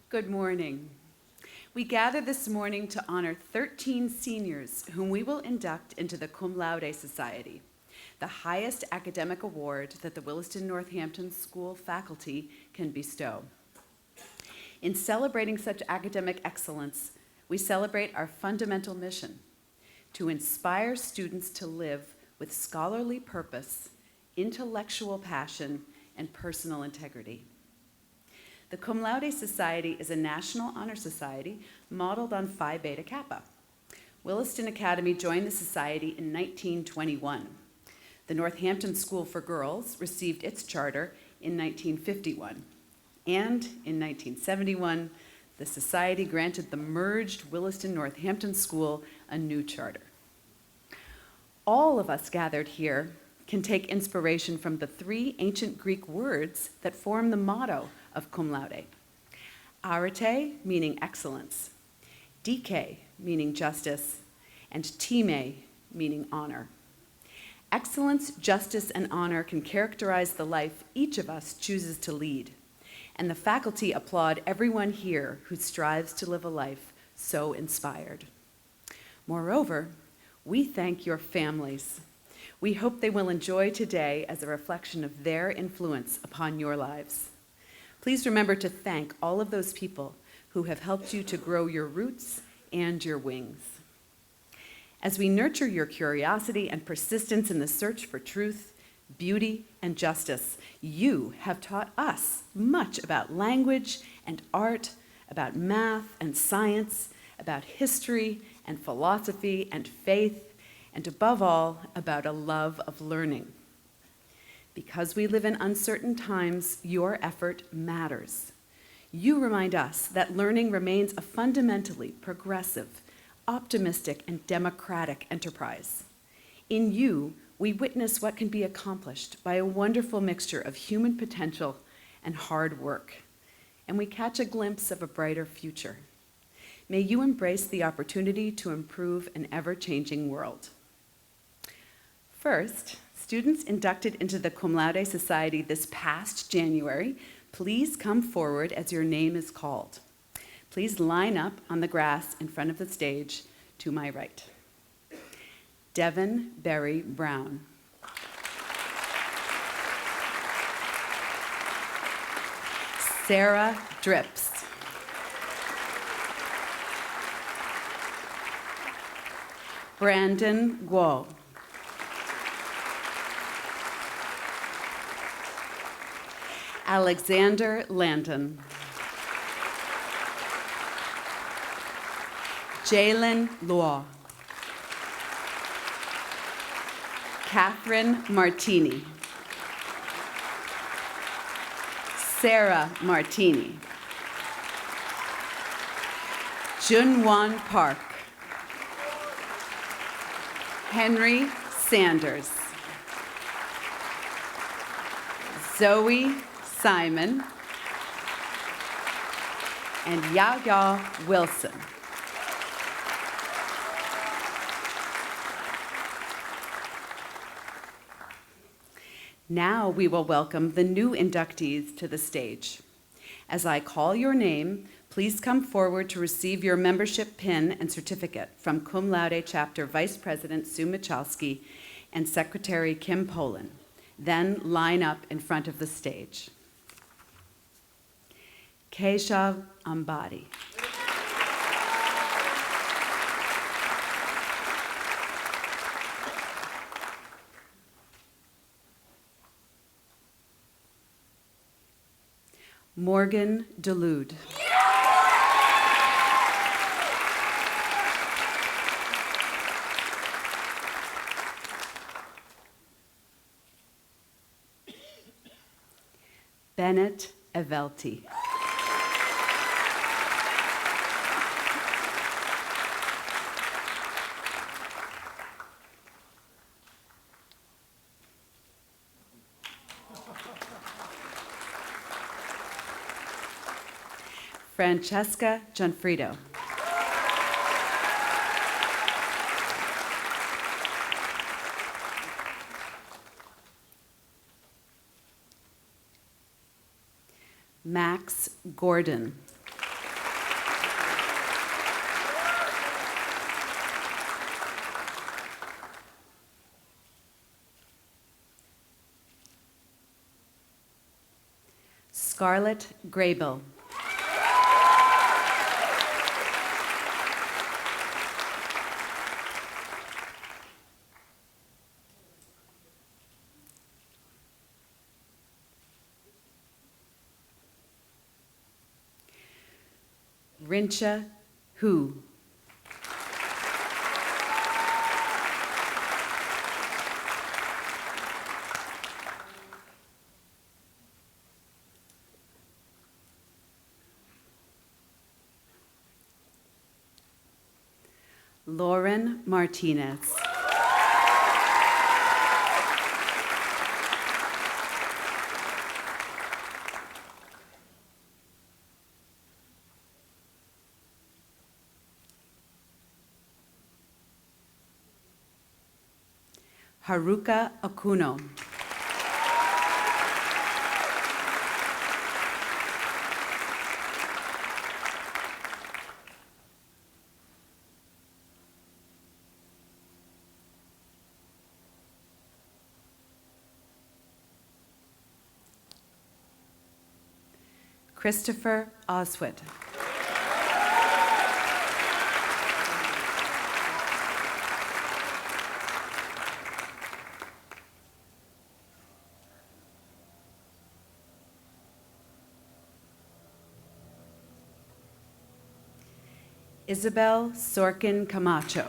Good morning. We gather this morning to honor 13 seniors whom we will induct into the Cum Laude Society, the highest academic award that the Williston Northampton School faculty can bestow. In celebrating such academic excellence, we celebrate our fundamental mission: to inspire students to live with scholarly purpose, intellectual passion, and personal integrity. The Cum Laude Society is a national honor society modeled on Phi Beta Kappa. Williston Academy joined the society in 1921. The Northampton School for Girls received its charter in 1951. And in 1971, the society granted the merged Williston Northampton School a new charter. All of us gathered here can take inspiration from the three ancient Greek words that form the motto of cum laude: arete, meaning excellence; dike, meaning justice; and time, meaning honor. Excellence, justice, and honor can characterize the life each of us chooses to lead, and the faculty applaud everyone here who strives to live a life so inspired. Moreover, we thank your families. We hope they will enjoy today as a reflection of their influence upon your lives. Please remember to thank all of those people who have helped you to grow your roots and your wings. As we nurture your curiosity and persistence in the search for truth, beauty, and justice, you have taught us much about language and art, about math and science, about history and philosophy and faith, and above all, about a love of learning. Because we live in uncertain times, your effort matters. You remind us that learning remains a fundamentally progressive, optimistic, and democratic enterprise. In you, we witness what can be accomplished by a wonderful mixture of human potential and hard work, and we catch a glimpse of a brighter future. May you embrace the opportunity to improve an ever-changing world. First, students inducted into the Cum Laude Society this past January, please come forward as your name is called. Please line up on the grass in front of the stage to my right. Devin Berry Brown. Sarah Drips. Brandon Guo. Alexander Landon. Jalen Law. Catherine Martini. Sarah Martini. Junwon Park. Henry Sanders. Zoe Simon, and Yaya Wilson. Now we will welcome the new inductees to the stage. As I call your name, please come forward to receive your membership pin and certificate from Cum Laude Chapter Vice President Sue Michalski and Secretary Kim Poland. Then line up in front of the stage. Keshav Ambadi. Morgan Delude. Bennett Evelti. Francesca Gianfrido. Max Gordon. Scarlett Graybill. Rincha Hu. Lauren Martinez. Haruka Okuno. Christopher Oswald. Isabel Sorkin Camacho.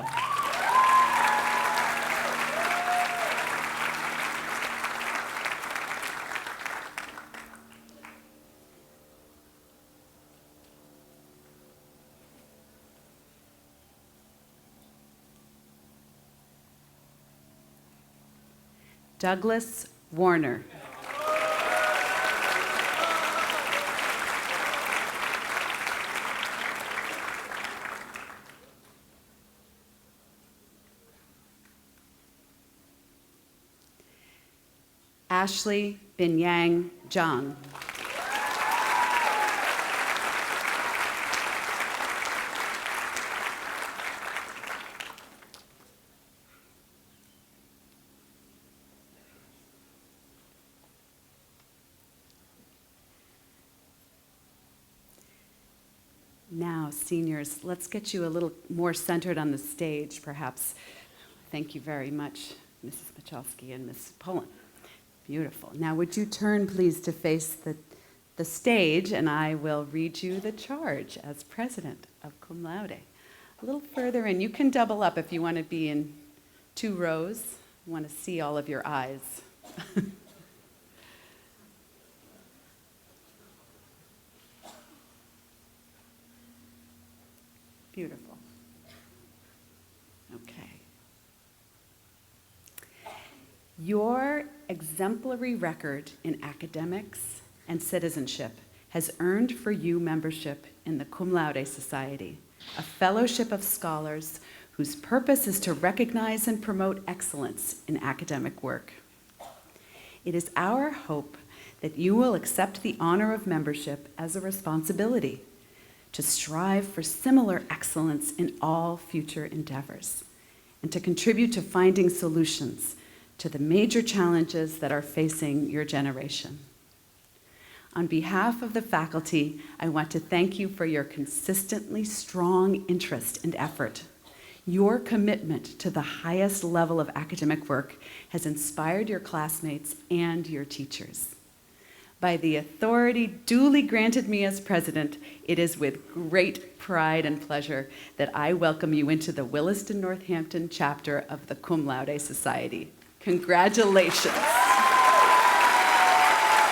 Douglas Warner. Ashley Binyang Zhang. Now, seniors, let's get you a little more centered on the stage, perhaps. Thank you very much, Mrs. Michalski and Ms. Poland. Beautiful. Now, would you turn, please, to face the stage, and I will read you the charge as president of Cum Laude. A little further in. You can double up if you want to be in 2 rows. I want to see all of your eyes. Beautiful. Okay. Your exemplary record in academics, and citizenship has earned for you membership in the Cum Laude Society, a fellowship of scholars whose purpose is to recognize and promote excellence in academic work. It is our hope that you will accept the honor of membership as a responsibility to strive for similar excellence in all future endeavors and to contribute to finding solutions to the major challenges that are facing your generation. On behalf of the faculty, I want to thank you for your consistently strong interest and effort. Your commitment to the highest level of academic work has inspired your classmates and your teachers. By the authority duly granted me as president, it is with great pride and pleasure that I welcome you into the Williston Northampton chapter of the Cum Laude Society. Congratulations.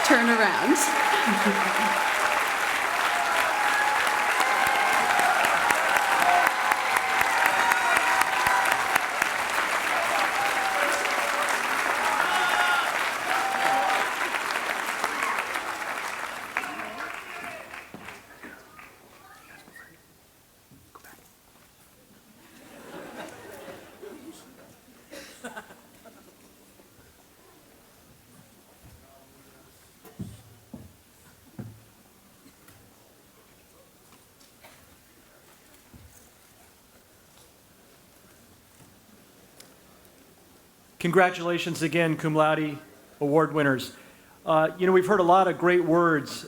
Turn around. Congratulations again, Cum Laude Award winners. We've heard a lot of great words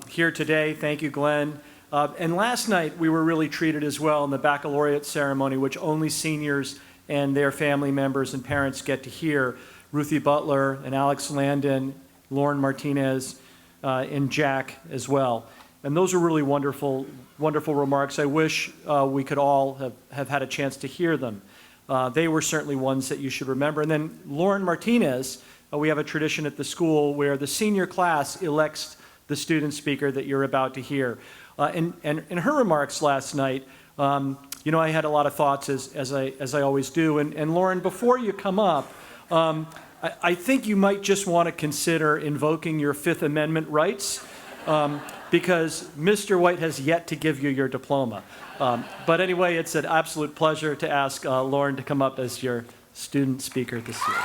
here today. Thank you, Glenn. And last night, we were really treated as well in the baccalaureate ceremony, which only seniors and their family members and parents get to hear. Ruthie Butler and Alex Landon, Lauren Martinez, and Jack as well. And those are really wonderful, wonderful remarks. I wish we could all have had a chance to hear them. They were certainly ones that you should remember. And then Lauren Martinez, we have a tradition at the school where the senior class elects the student speaker that you're about to hear. And in her remarks last night, I had a lot of thoughts as I always do. And Lauren, before you come up, I think you might just want to consider invoking your Fifth Amendment rights. Because Mr. White has yet to give you your diploma. But anyway, it's an absolute pleasure to ask Lauren to come up as your student speaker this year.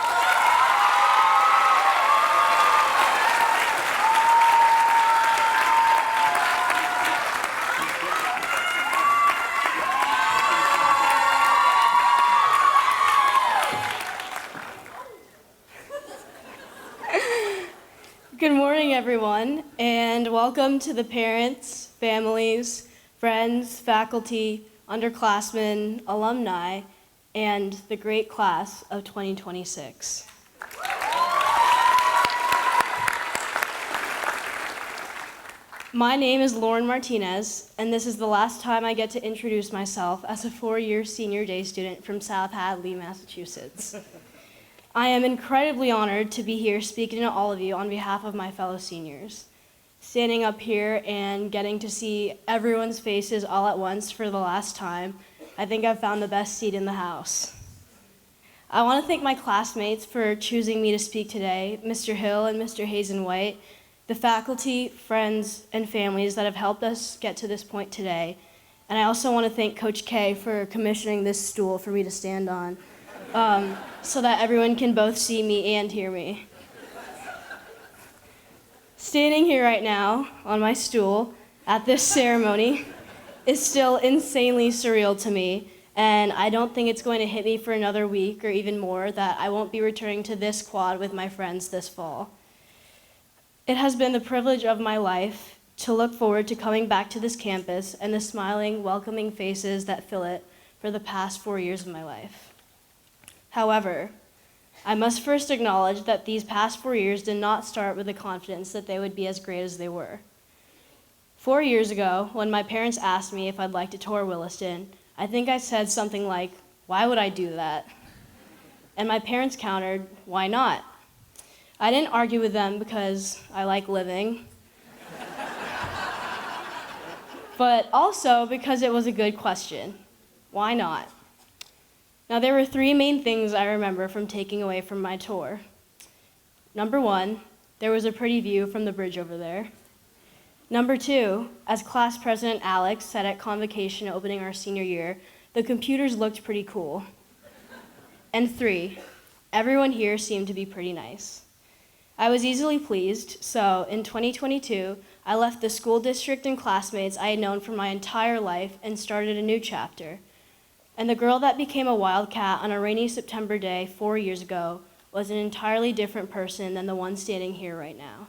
Good morning, everyone, and welcome to the parents, families, friends, faculty, underclassmen, alumni, and the great class of 2026. My name is Lauren Martinez, and this is the last time I get to introduce myself as a four-year senior day student from South Hadley, Massachusetts. I am incredibly honored to be here speaking to all of you on behalf of my fellow seniors. Standing up here and getting to see everyone's faces all at once for the last time, I think I've found the best seat in the house. I want to thank my classmates for choosing me to speak today, Mr. Hill and Mr. Hazen White, the faculty, friends, and families that have helped us get to this point today. And I also want to thank Coach K for commissioning this stool for me to stand on. So that everyone can both see me and hear me. Standing here right now on my stool at this ceremony is still insanely surreal to me, and I don't think it's going to hit me for another week or even more that I won't be returning to this quad with my friends this fall. It has been the privilege of my life to look forward to coming back to this campus and the smiling, welcoming faces that fill it for the past 4 years of my life. However, I must first acknowledge that these past 4 years did not start with the confidence that they would be as great as they were. 4 years ago, when my parents asked me if I'd like to tour Williston, I think I said something like, "Why would I do that?" And my parents countered, "Why not?" I didn't argue with them because I like living, but also because it was a good question. Why not? Now, there were three main things I remember from taking away from my tour. Number one, There was a pretty view from the bridge over there. Number 2, as class president Alex said at convocation opening our senior year, the computers looked pretty cool. And 3, everyone here seemed to be pretty nice. I was easily pleased, so in 2022, I left the school district and classmates I had known for my entire life and started a new chapter. And the girl that became a wildcat on a rainy September day 4 years ago was an entirely different person than the one standing here right now.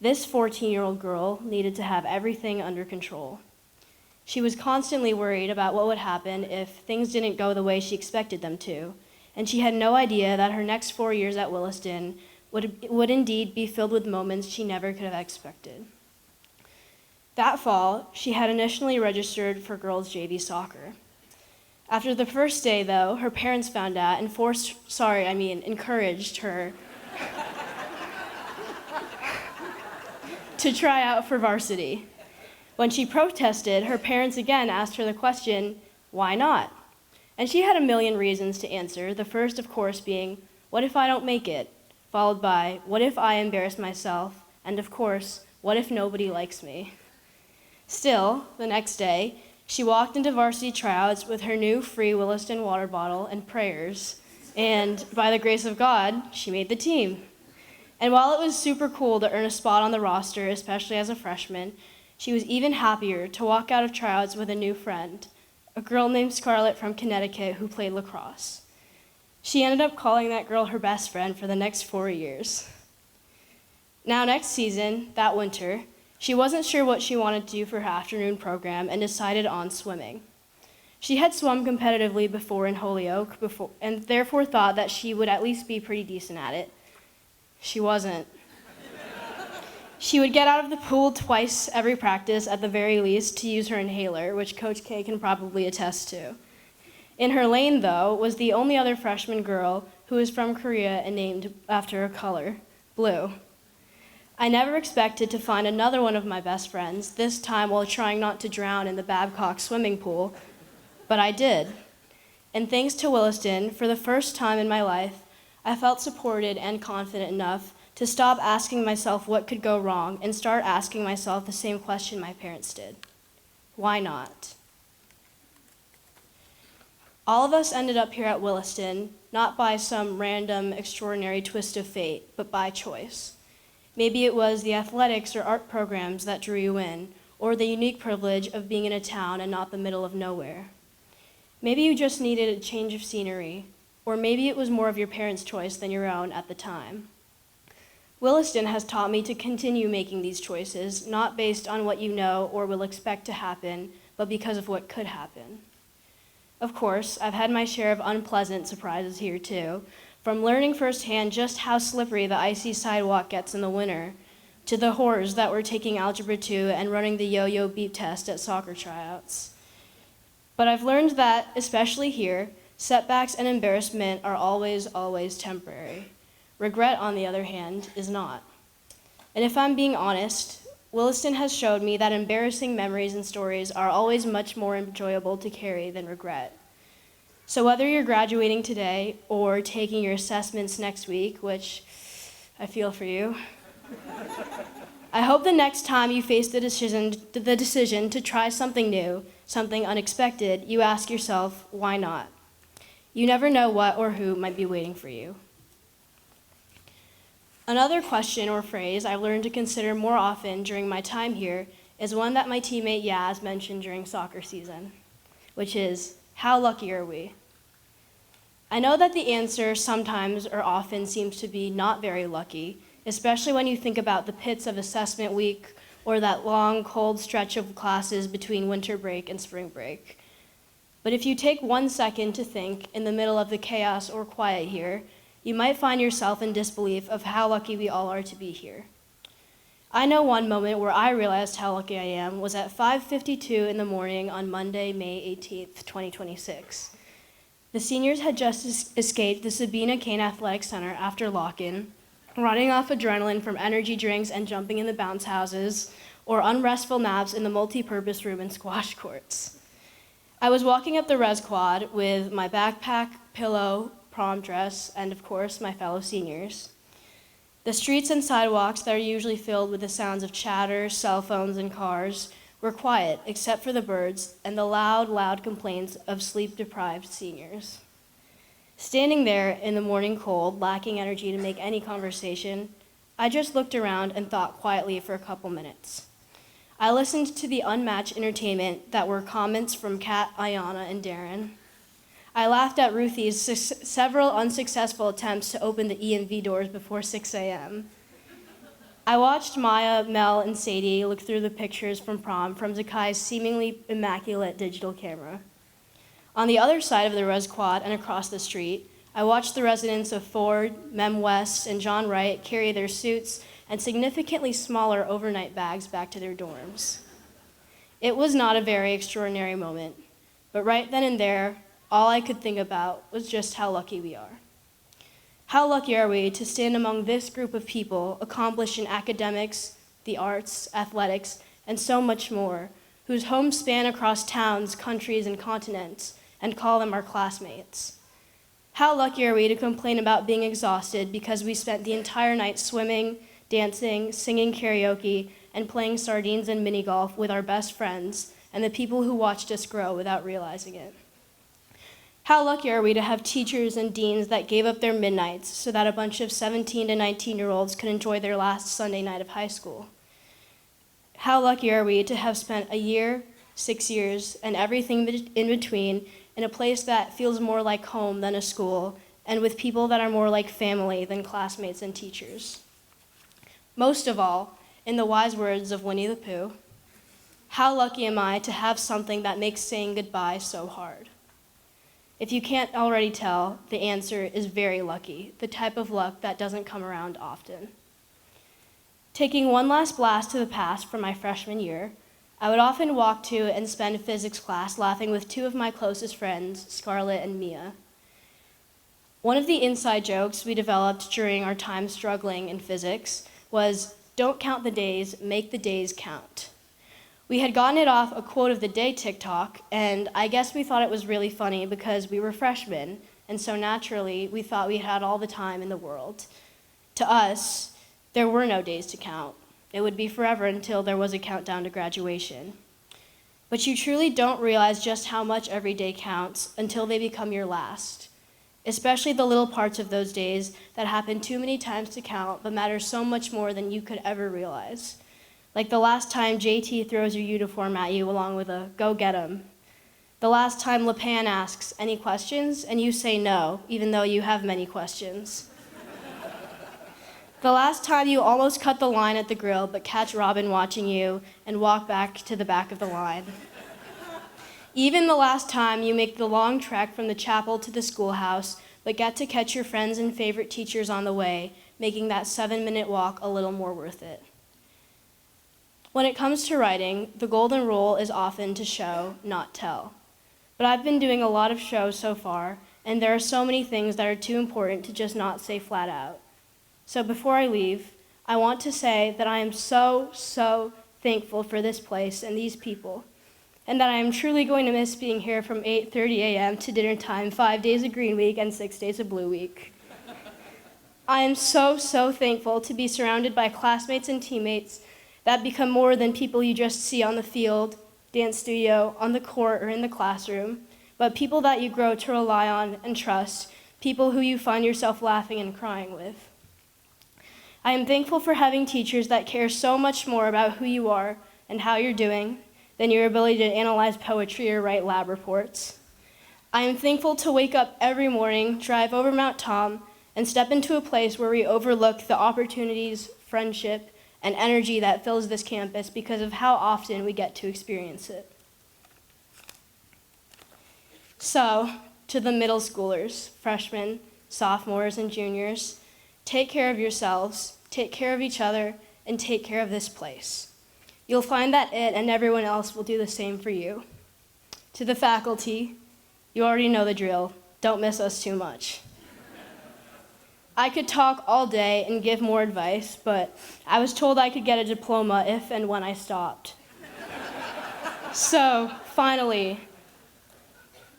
This 14-year-old girl needed to have everything under control. She was constantly worried about what would happen if things didn't go the way she expected them to, and she had no idea that her next 4 years at Williston would indeed be filled with moments she never could have expected. That fall, she had initially registered for girls' JV soccer. After the first day, though, her parents found out and encouraged her to try out for varsity. When she protested, her parents again asked her the question, why not? And she had a million reasons to answer, the first, of course, being, what if I don't make it? Followed by, what if I embarrass myself? And of course, what if nobody likes me? Still, the next day, she walked into varsity tryouts with her new free Williston water bottle and prayers, and by the grace of God, she made the team. And while it was super cool to earn a spot on the roster, especially as a freshman, she was even happier to walk out of tryouts with a new friend, a girl named Scarlett from Connecticut who played lacrosse. She ended up calling that girl her best friend for the next 4 years. Now, next season, that winter, she wasn't sure what she wanted to do for her afternoon program and decided on swimming. She had swum competitively before in Holyoke and therefore thought that she would at least be pretty decent at it. She wasn't. She would get out of the pool twice every practice at the very least to use her inhaler, which Coach K can probably attest to. In her lane, though, was the only other freshman girl who was from Korea and named after a color, blue. I never expected to find another one of my best friends, this time while trying not to drown in the Babcock swimming pool, but I did. And thanks to Williston, for the first time in my life, I felt supported and confident enough to stop asking myself what could go wrong and start asking myself the same question my parents did. Why not? All of us ended up here at Williston, not by some random, extraordinary twist of fate, but by choice. Maybe it was the athletics or art programs that drew you in, or the unique privilege of being in a town and not the middle of nowhere. Maybe you just needed a change of scenery, or maybe it was more of your parents' choice than your own at the time. Williston has taught me to continue making these choices, not based on what you know or will expect to happen, but because of what could happen. Of course, I've had my share of unpleasant surprises here too, from learning firsthand just how slippery the icy sidewalk gets in the winter, to the horrors that were taking Algebra 2 and running the yo-yo beep test at soccer tryouts. But I've learned that, especially here, setbacks and embarrassment are always temporary. Regret, on the other hand, is not. And if I'm being honest, Williston has showed me that embarrassing memories and stories are always much more enjoyable to carry than regret. So whether you're graduating today or taking your assessments next week, which I feel for you, I hope the next time you face the decision to try something new, something unexpected, you ask yourself, why not? You never know what or who might be waiting for you. Another question or phrase I've learned to consider more often during my time here is one that my teammate Yaz mentioned during soccer season, which is, how lucky are we? I know that the answer sometimes or often seems to be not very lucky, especially when you think about the pits of assessment week or that long, cold stretch of classes between winter break and spring break. But if you take 1 second to think in the middle of the chaos or quiet here, you might find yourself in disbelief of how lucky we all are to be here. I know one moment where I realized how lucky I am was at 5:52 in the morning on Monday, May 18th, 2026. The seniors had just escaped the Sabina Kane Athletic Center after lock-in, running off adrenaline from energy drinks and jumping in the bounce houses, or unrestful naps in the multi-purpose room and squash courts. I was walking up the res quad with my backpack, pillow, prom dress, and of course, my fellow seniors. The streets and sidewalks that are usually filled with the sounds of chatter, cell phones, and cars were quiet except for the birds and the loud complaints of sleep-deprived seniors. Standing there in the morning cold, lacking energy to make any conversation, I just looked around and thought quietly for a couple minutes. I listened to the unmatched entertainment that were comments from Kat, Ayana, and Darren. I laughed at Ruthie's several unsuccessful attempts to open the EMV doors before 6 a.m. I watched Maya, Mel, and Sadie look through the pictures from prom from Zakai's seemingly immaculate digital camera. On the other side of the Res Quad and across the street, I watched the residents of Ford, Mem West, and John Wright carry their suits and significantly smaller overnight bags back to their dorms. It was not a very extraordinary moment, but right then and there, all I could think about was just how lucky we are. How lucky are we to stand among this group of people accomplished in academics, the arts, athletics, and so much more, whose homes span across towns, countries, and continents, and call them our classmates. How lucky are we to complain about being exhausted because we spent the entire night swimming, dancing, singing karaoke, and playing sardines and mini golf with our best friends and the people who watched us grow without realizing it. How lucky are we to have teachers and deans that gave up their midnights so that a bunch of 17 to 19-year-olds could enjoy their last Sunday night of high school? How lucky are we to have spent a year, 6 years, and everything in between in a place that feels more like home than a school, and with people that are more like family than classmates and teachers? Most of all, in the wise words of Winnie the Pooh, how lucky am I to have something that makes saying goodbye so hard? If you can't already tell, the answer is very lucky, the type of luck that doesn't come around often. Taking one last blast to the past from my freshman year, I would often walk to and spend physics class laughing with two of my closest friends, Scarlett and Mia. One of the inside jokes we developed during our time struggling in physics was, "Don't count the days, make the days count." We had gotten it off a quote of the day TikTok, and I guess we thought it was really funny because we were freshmen, and so naturally we thought we had all the time in the world. To us, there were no days to count. It would be forever until there was a countdown to graduation. But you truly don't realize just how much every day counts until they become your last, especially the little parts of those days that happen too many times to count but matter so much more than you could ever realize. Like the last time JT throws your uniform at you along with a "go get 'em." The last time LePan asks, "Any questions?" and you say no, even though you have many questions. The last time you almost cut the line at the grill but catch Robin watching you and walk back to the back of the line. Even the last time you make the long trek from the chapel to the schoolhouse but get to catch your friends and favorite teachers on the way, making that 7-minute walk a little more worth it. When it comes to writing, the golden rule is often to show, not tell. But I've been doing a lot of shows so far, and there are so many things that are too important to just not say flat out. So before I leave, I want to say that I am so thankful for this place and these people, and that I am truly going to miss being here from 8:30 a.m. to dinner time 5 days of Green Week and 6 days of Blue Week. I am so thankful to be surrounded by classmates and teammates that become more than people you just see on the field, dance studio, on the court, or in the classroom, but people that you grow to rely on and trust, people who you find yourself laughing and crying with. I am thankful for having teachers that care so much more about who you are and how you're doing than your ability to analyze poetry or write lab reports. I am thankful to wake up every morning, drive over Mount Tom, and step into a place where we overlook the opportunities, friendship, and energy that fills this campus because of how often we get to experience it. So, to the middle schoolers, freshmen, sophomores, and juniors, take care of yourselves, take care of each other, and take care of this place. You'll find that it and everyone else will do the same for you. To the faculty, you already know the drill. Don't miss us too much. I could talk all day and give more advice, but I was told I could get a diploma if and when I stopped. So, finally,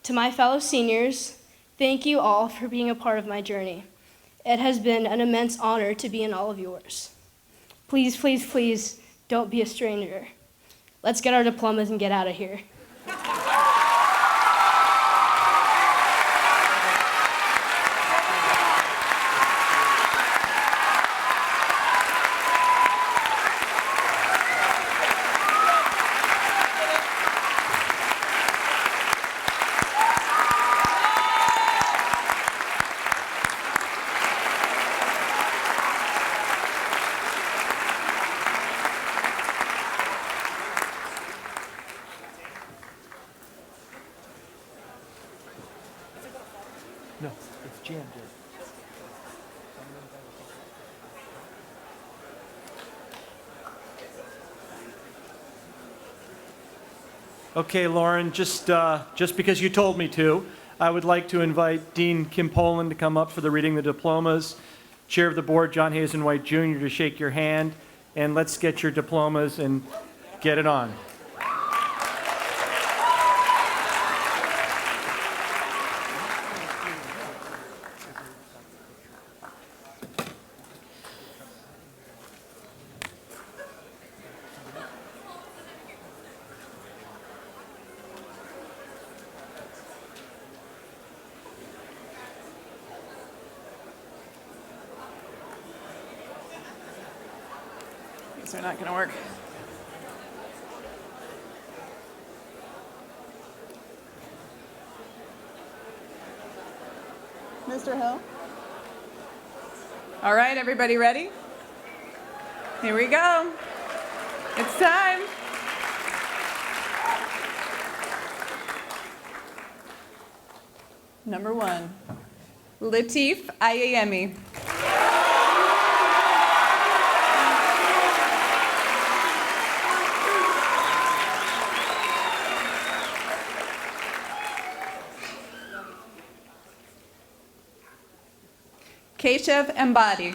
to my fellow seniors, thank you all for being a part of my journey. It has been an immense honor to be in all of yours. Please, please, please don't be a stranger. Let's get our diplomas and get out of here. No, it's jammed in. Okay, Lauren, just because you told me to, I would like to invite Dean Kim Poland to come up for the reading of the diplomas, Chair of the Board John Hazen White Jr. to shake your hand, and let's get your diplomas and get it on. These are not going to work. Mr. Hill? All right, everybody ready? Here we go. It's time. Number 1, Latif Ayemi. Keshav Ambadi.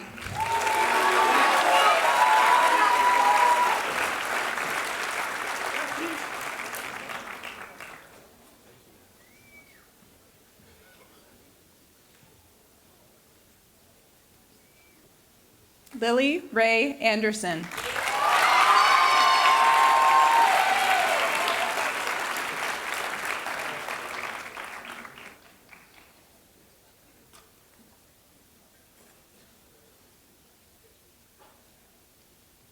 Lily Ray Anderson.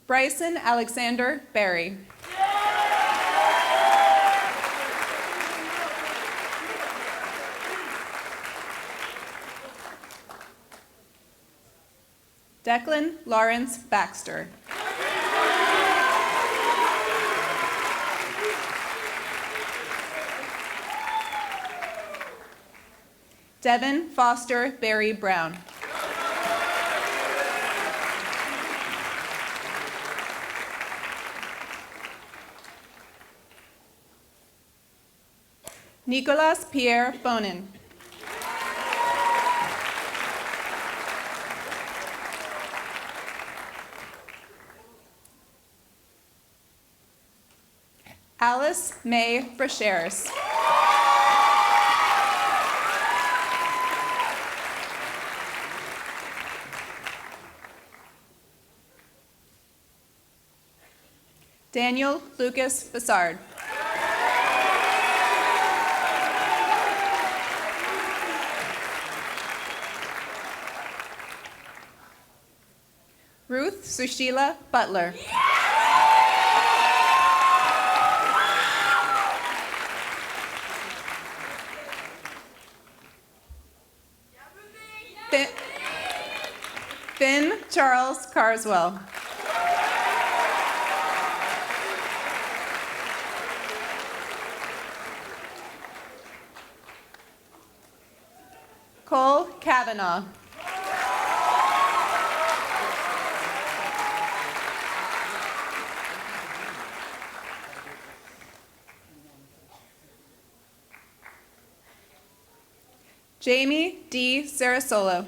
Bryson Alexander Barry. Declan Lawrence Baxter. Devin Foster Barry Brown. Nicolas Pierre Bonin. Alice May Bracheres. Daniel Lucas Bassard. Ruth Sushila Butler. Finn Charles Carswell. Cole Kavanaugh. Jamie D. Sarasolo.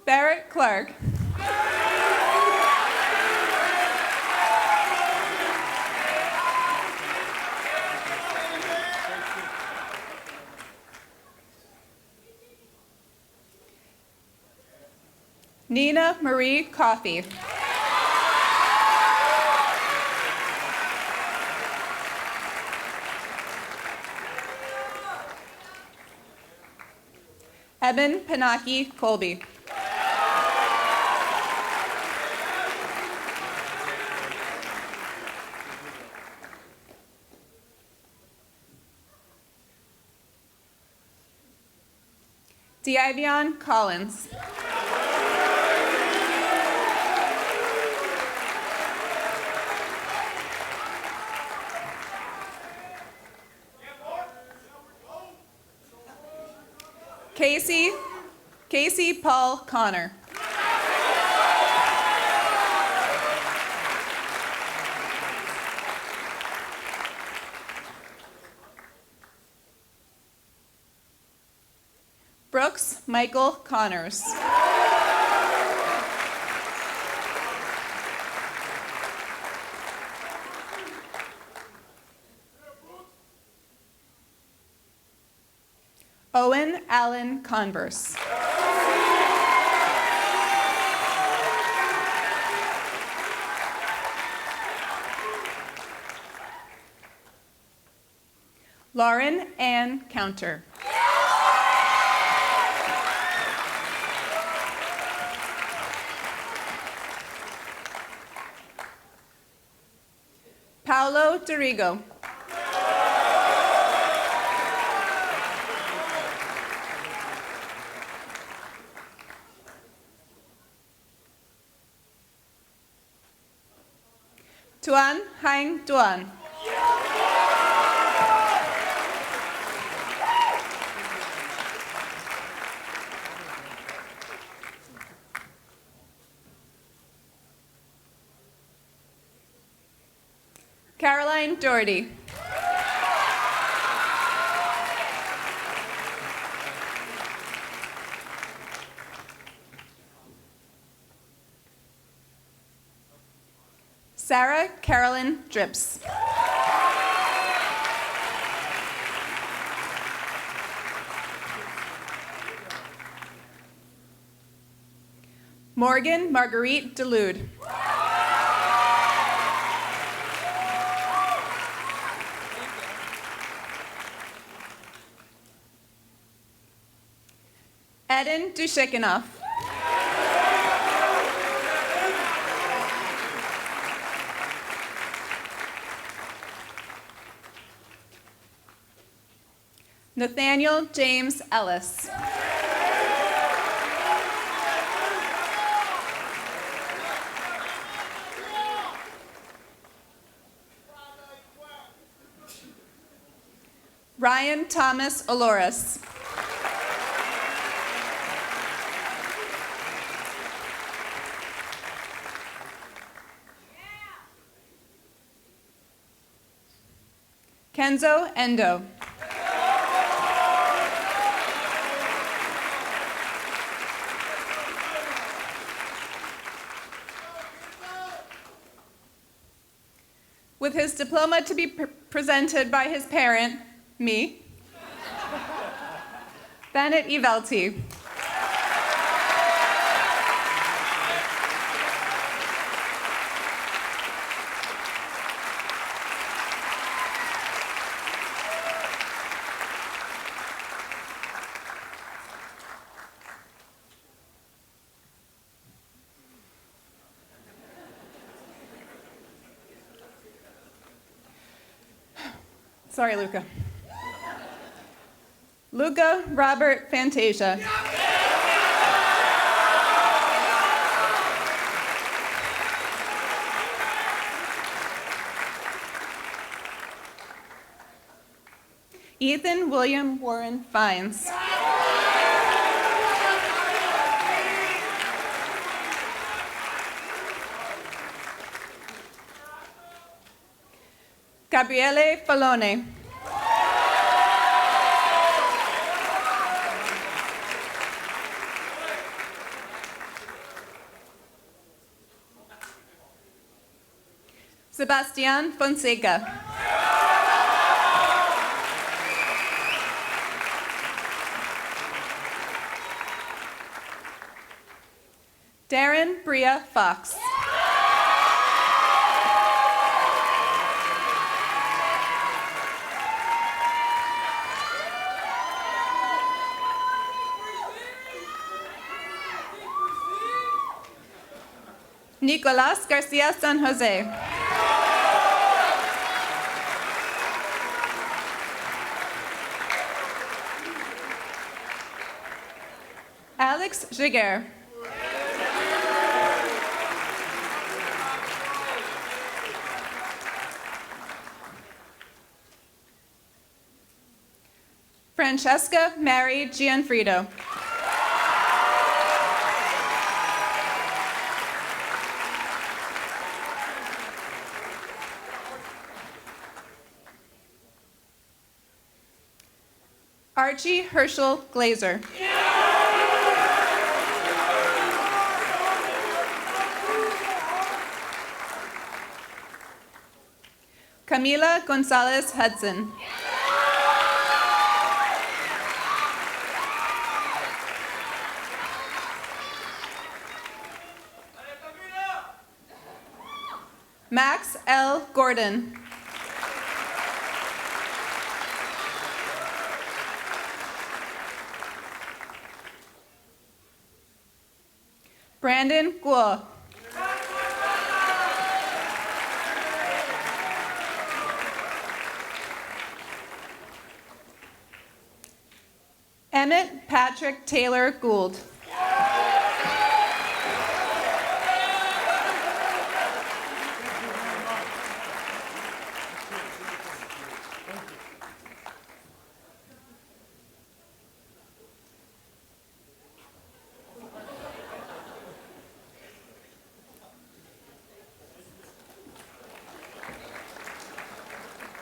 Barrett Clark. Nina Marie Coffey. Eben Panaki Colby. Diavion Collins. Casey Paul Connor. Brooks Michael Connors. Owen Allen Converse. Lauren Ann Counter. Paolo Dorigo. Tuan Hang Duan. Caroline Doherty. Sarah Carolyn Drips. Morgan Marguerite Delude. Eden Dushekinoff. Nathaniel James Ellis. Ryan Thomas Oloris. Kenzo Endo. With his diploma to be presented by his parent, me, Bennett Evelti. Sorry, Luca. Luca Robert Fantasia. Ethan William Warren Fines. Gabriele Falone. Sebastian Fonseca. Darren Bria Fox. Nicolás Garcia San Jose. Alex Giguer. Francesca Mary Gianfrido. Archie Herschel Glazer. Camila Gonzalez Hudson. Max L. Gordon. Brandon Guo. Emmett Patrick Taylor Gould.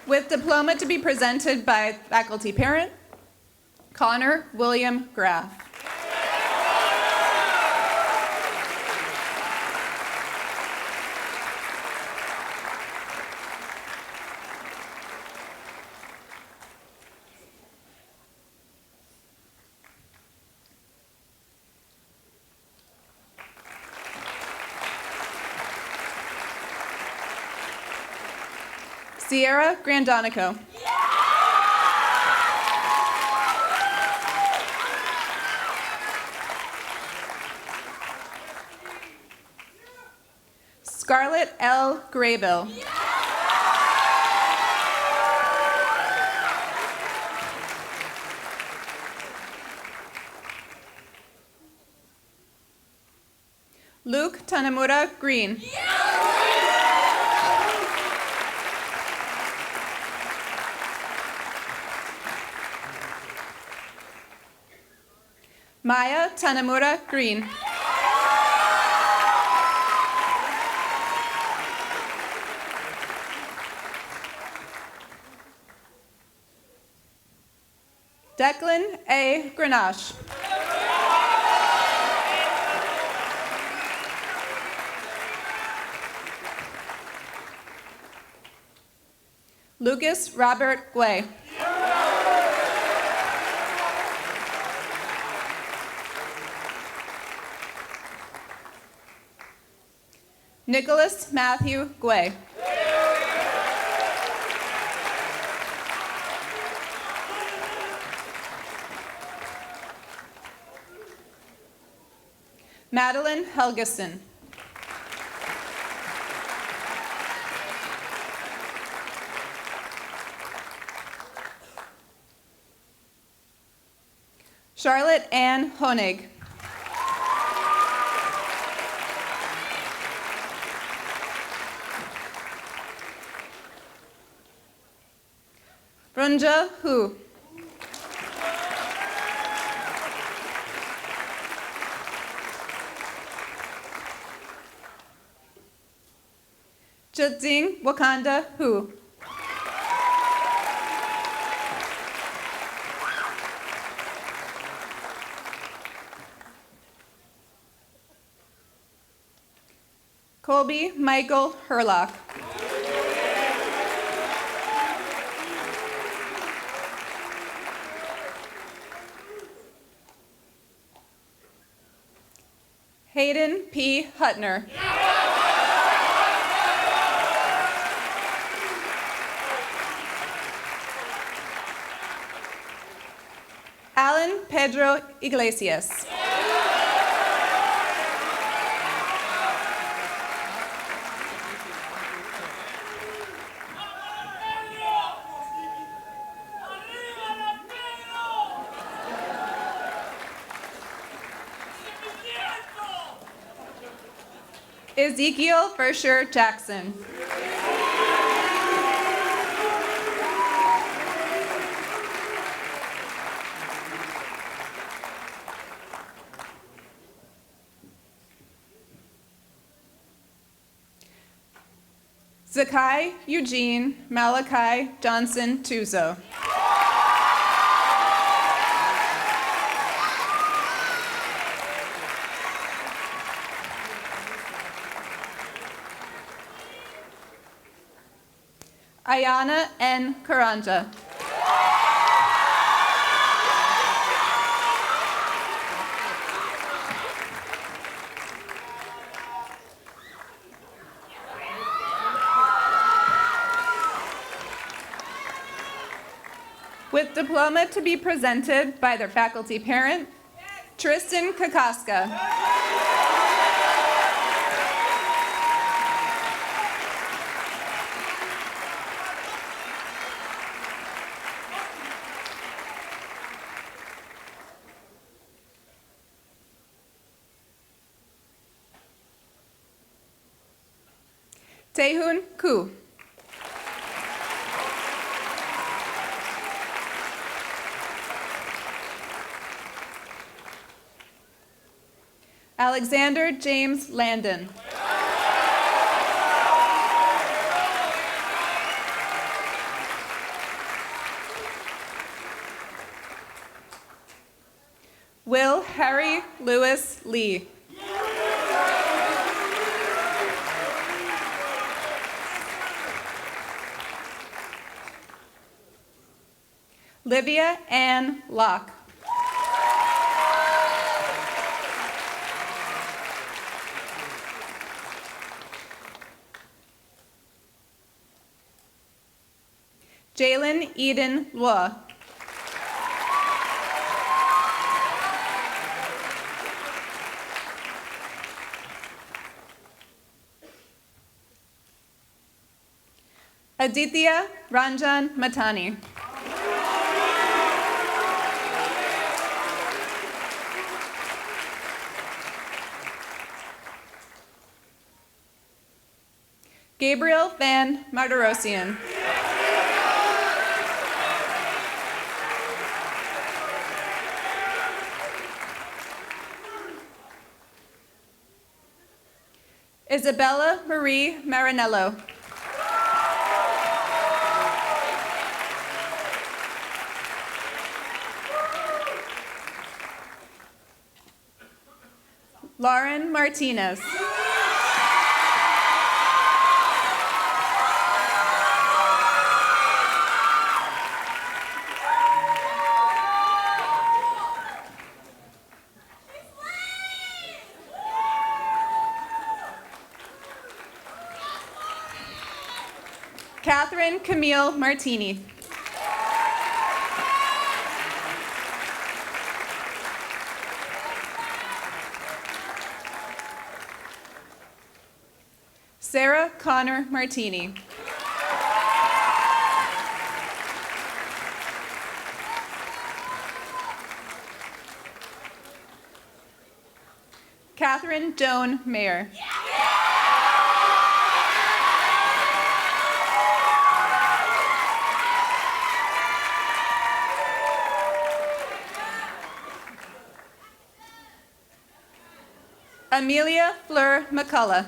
With diploma to be presented by faculty parent, Connor William Graff. Sierra Grandonico. Scarlett L. Graybill. Luke Tanamura Green. Maya Tanamura Green. Declan A. Grenache. Lucas Robert Guay. Nicholas Matthew Guay. Madeline Helgeson. Charlotte Ann Honig. Runja Hu. Jadzing Wakanda Hu. Colby Michael Herlock. Hayden P. Hutner. Alan Pedro Iglesias. Ezekiel Verscher Jackson. Zakai Eugene Malachi Johnson Tuzo. Ayana N. Karanja. With diploma to be presented by their faculty parent, Tristan Kakaska. Taehun Koo. Alexander James Landon. Will Harry Lewis Lee. Livia Ann Locke. Jalen Eden Lua. Aditya Ranjan Matani. Gabriel Van Martirosian. Isabella Marie Marinello. Lauren Martinez. Catherine Camille Martini. Sarah Connor Martini. Catherine Joan Mayer. Amelia Fleur McCullough.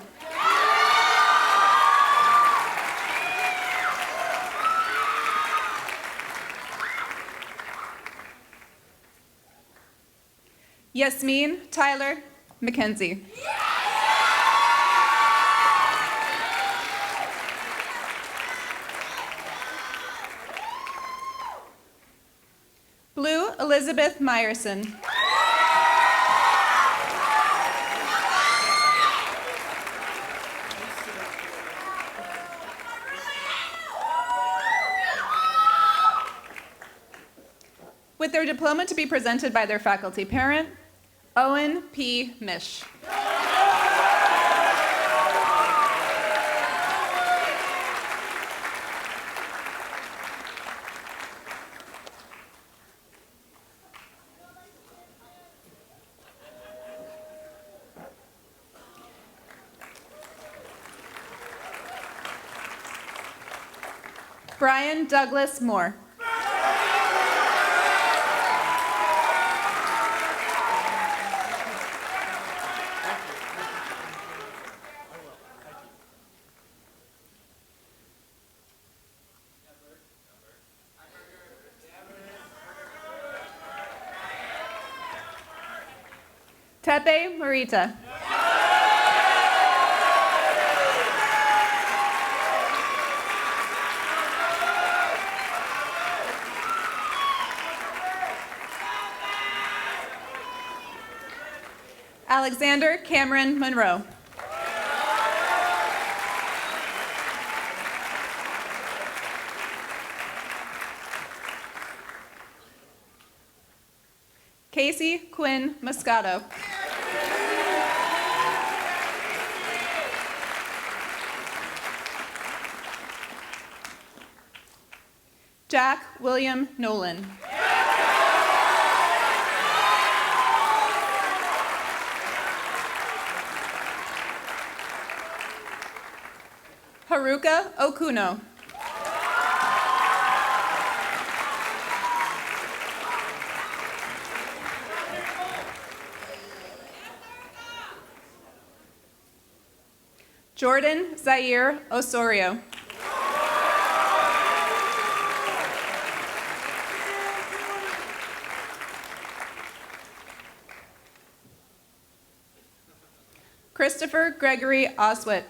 Yasmin Tyler McKenzie. Blue Elizabeth Meyerson. With their diploma to be presented by their faculty parent, Owen P. Mish. Brian Douglas Moore. Tepe Marita. Alexander Cameron Monroe. Casey Quinn Moscato. Jack William Nolan. Haruka Okuno. Jordan Zaire Osorio. Christopher Gregory Oswit.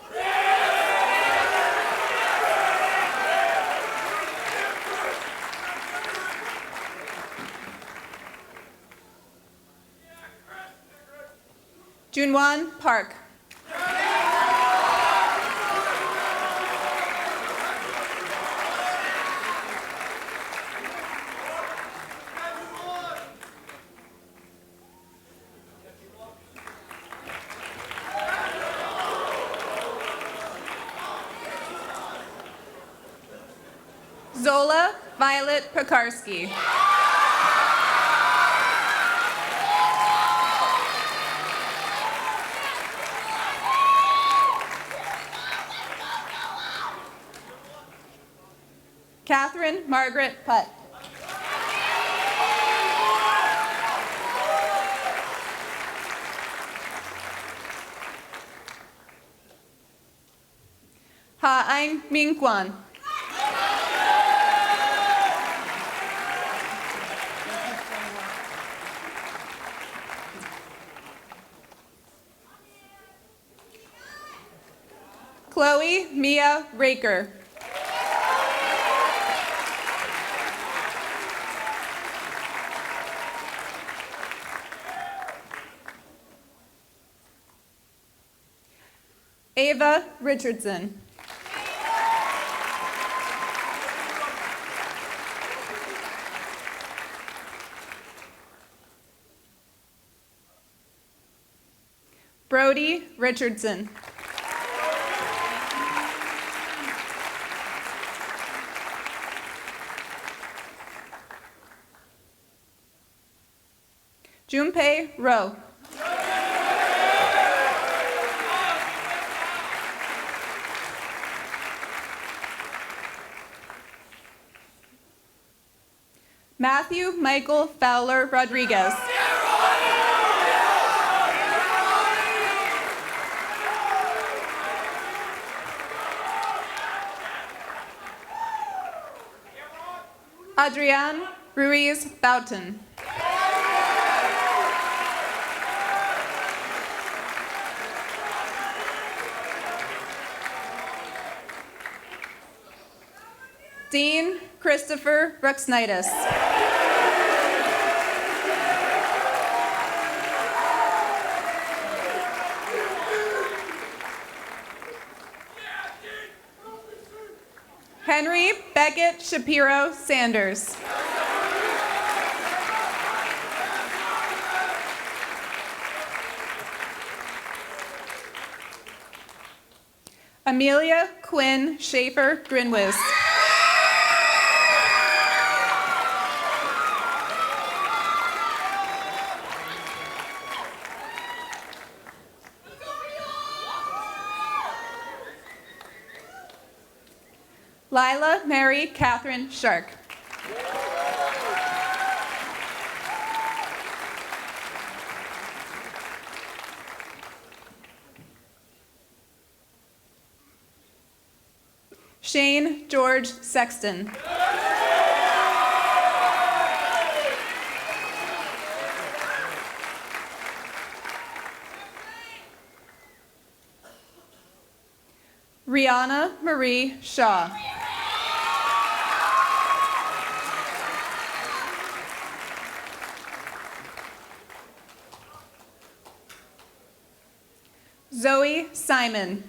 Junwan Park. Zola Violet Pekarski. Catherine Margaret Putt. Ha Ein Ming Kwan. Chloe Mia Raker. Ava Richardson. Brody Richardson. Junpei Rowe. Matthew Michael Fowler Rodriguez. Adrian Ruiz Boughton. Dean Christopher Ruxnitis. Henry Beckett Shapiro Sanders. Amelia Quinn Schaefer Grinwiz. Lila Mary Catherine Shark. Shane George Sexton. Rihanna Marie Shaw. Zoe Simon.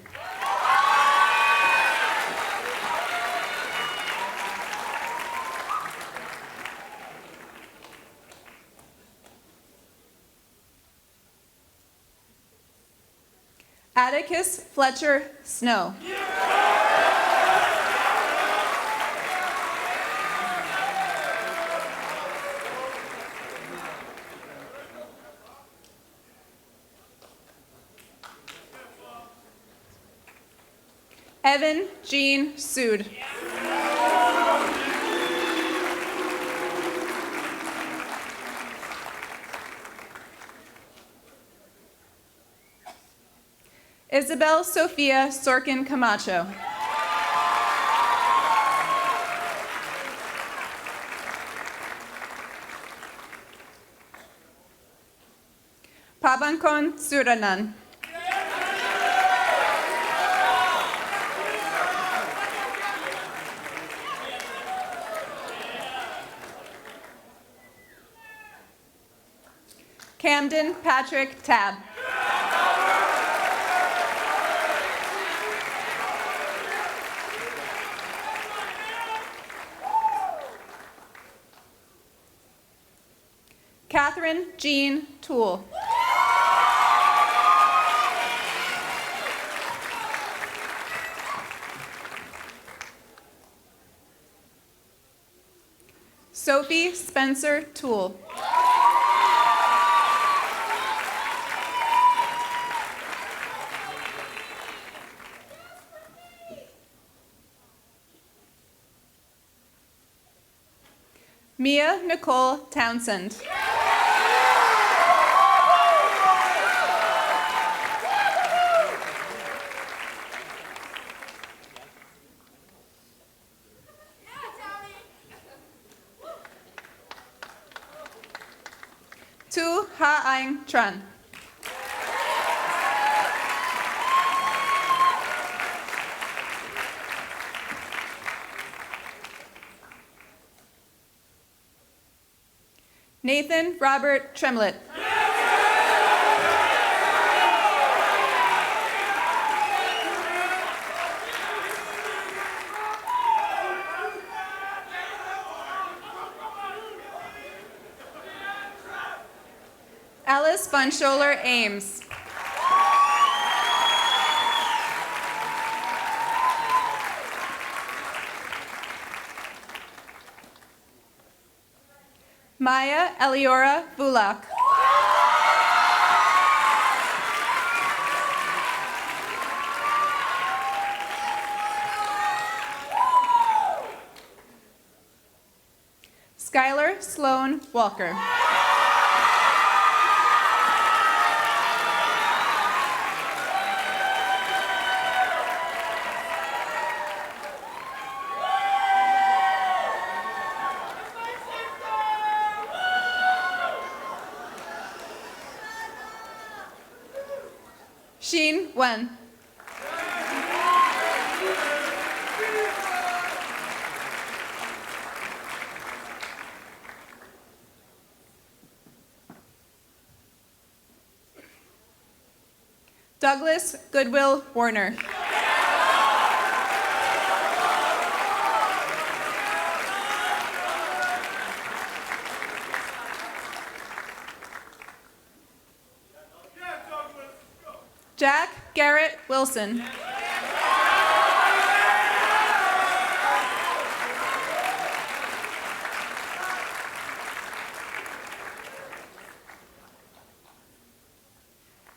Atticus Fletcher Snow. Evan Jean Sood. Isabel Sophia Sorkin Camacho. Pabankon Suranan. Camden Patrick Tab. Catherine Jean Toole. Sophie Spencer Toole. Mia Nicole Townsend. Tu Ha Aing Tran. Nathan Robert Tremlett. Alice Bunscholer Ames. Maya Eliora Bulak. Skylar Sloan Walker. Sheen Wen. Douglas Goodwill Warner. Jack Garrett Wilson.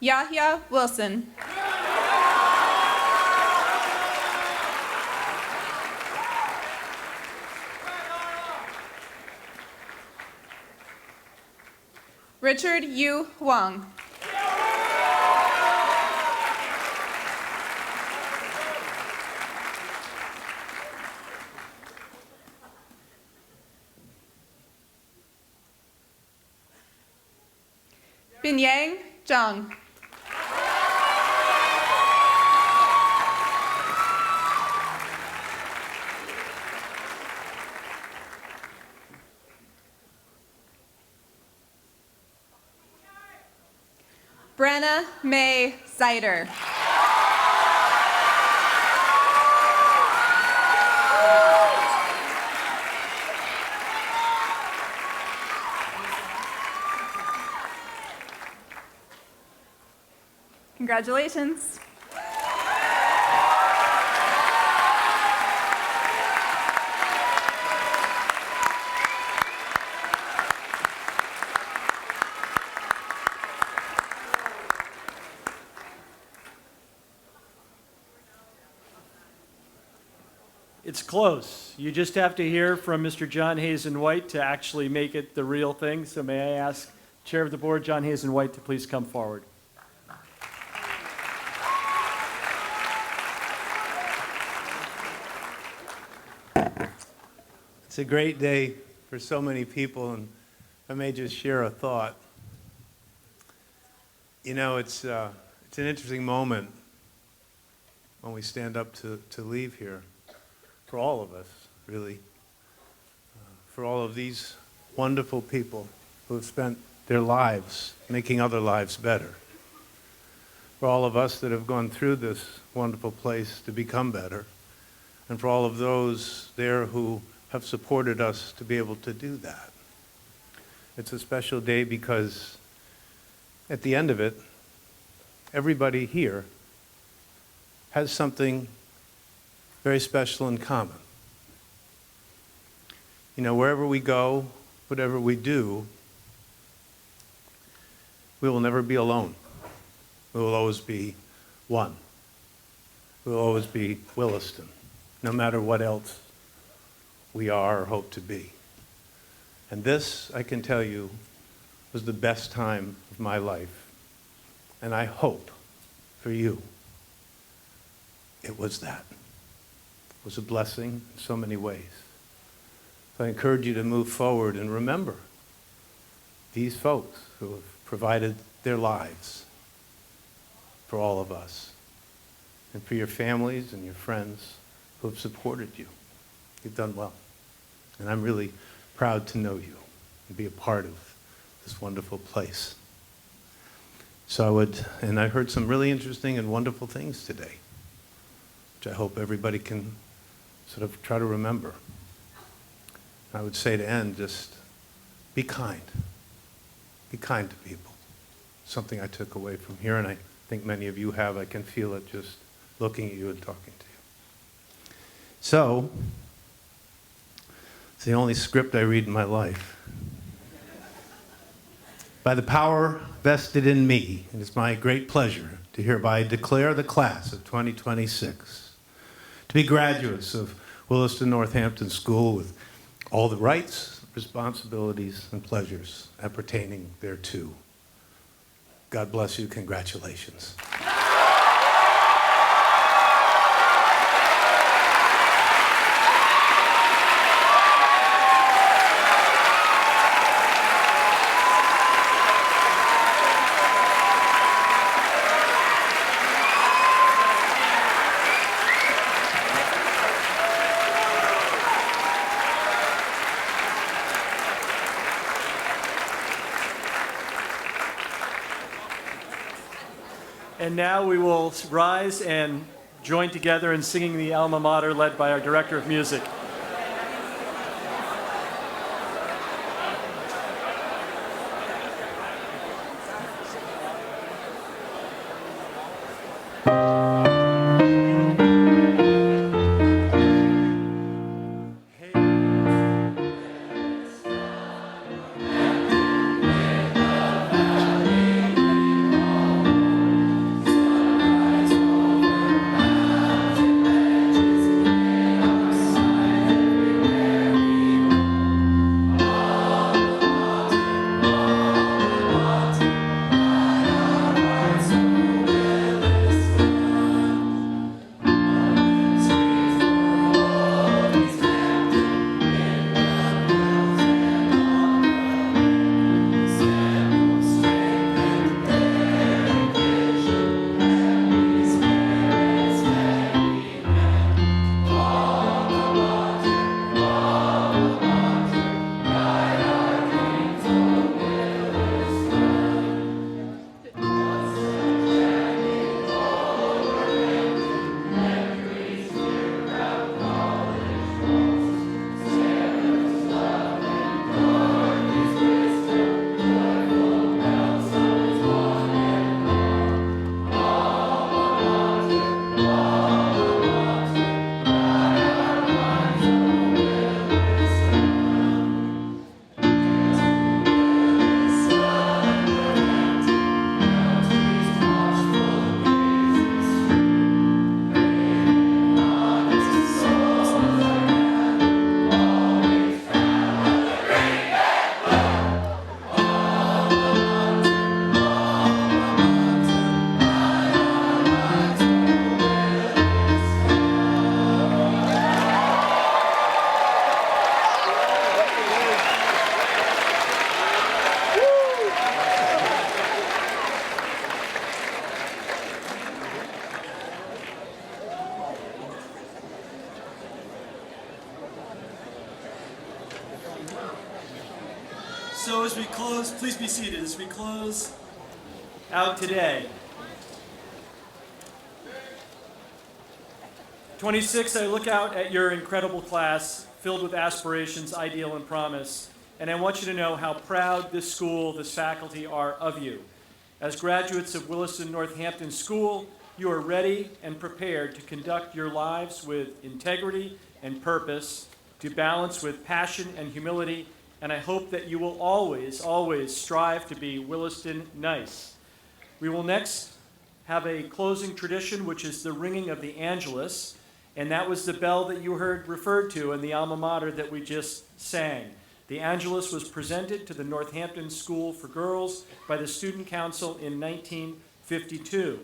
Yahya Wilson. Richard Yu Huang. Binyang Zhang. Brenna May Sider. Congratulations. It's close. You just have to hear from Mr. John Hazen White to actually make it the real thing. So may I ask Chair of the Board, John Hazen White, to please come forward. It's a great day for so many people, and I may just share a thought. You know, it's an interesting moment when we stand up to leave here, for all of us, really, for all of these wonderful people who have spent their lives making other lives better, for all of us that have gone through this wonderful place to become better, and for all of those there who have supported us to be able to do that. It's a special day because at the end of it, everybody here has something very special in common. You know, wherever we go, whatever we do, we will never be alone. We will always be one. We will always be Williston, no matter what else we are or hope to be. And this, I can tell you, was the best time of my life. And I hope for you, it was that. It was a blessing in so many ways. So I encourage you to move forward and remember these folks who have provided their lives for all of us, and for your families and your friends who have supported you. You've done well. And I'm really proud to know you and be a part of this wonderful place. So I heard some really interesting and wonderful things today, which I hope everybody can sort of try to remember. I would say to end, just be kind. Be kind to people. Something I took away from here, and I think many of you have. I can feel it just looking at you and talking to you. So, it's the only script I read in my life. By the power vested in me, it is my great pleasure to hereby declare the class of 2026 to be graduates of Williston Northampton School with all the rights, responsibilities, and pleasures appertaining thereto. God bless you. Congratulations. And now we will rise and join together in singing the alma mater led by our Director of Music. So as we close, please be seated. As we close out today, 26, I look out at your incredible class filled with aspirations, ideal, and promise, and I want you to know how proud this school, this faculty are of you. As graduates of Williston Northampton School, you are ready and prepared to conduct your lives with integrity and purpose, to balance with passion and humility, and I hope that you will always, always strive to be Williston nice. We will next have a closing tradition, which is the ringing of the Angelus, and that was the bell that you heard referred to in the alma mater that we just sang. The Angelus was presented to the Northampton School for Girls by the Student Council in 1952.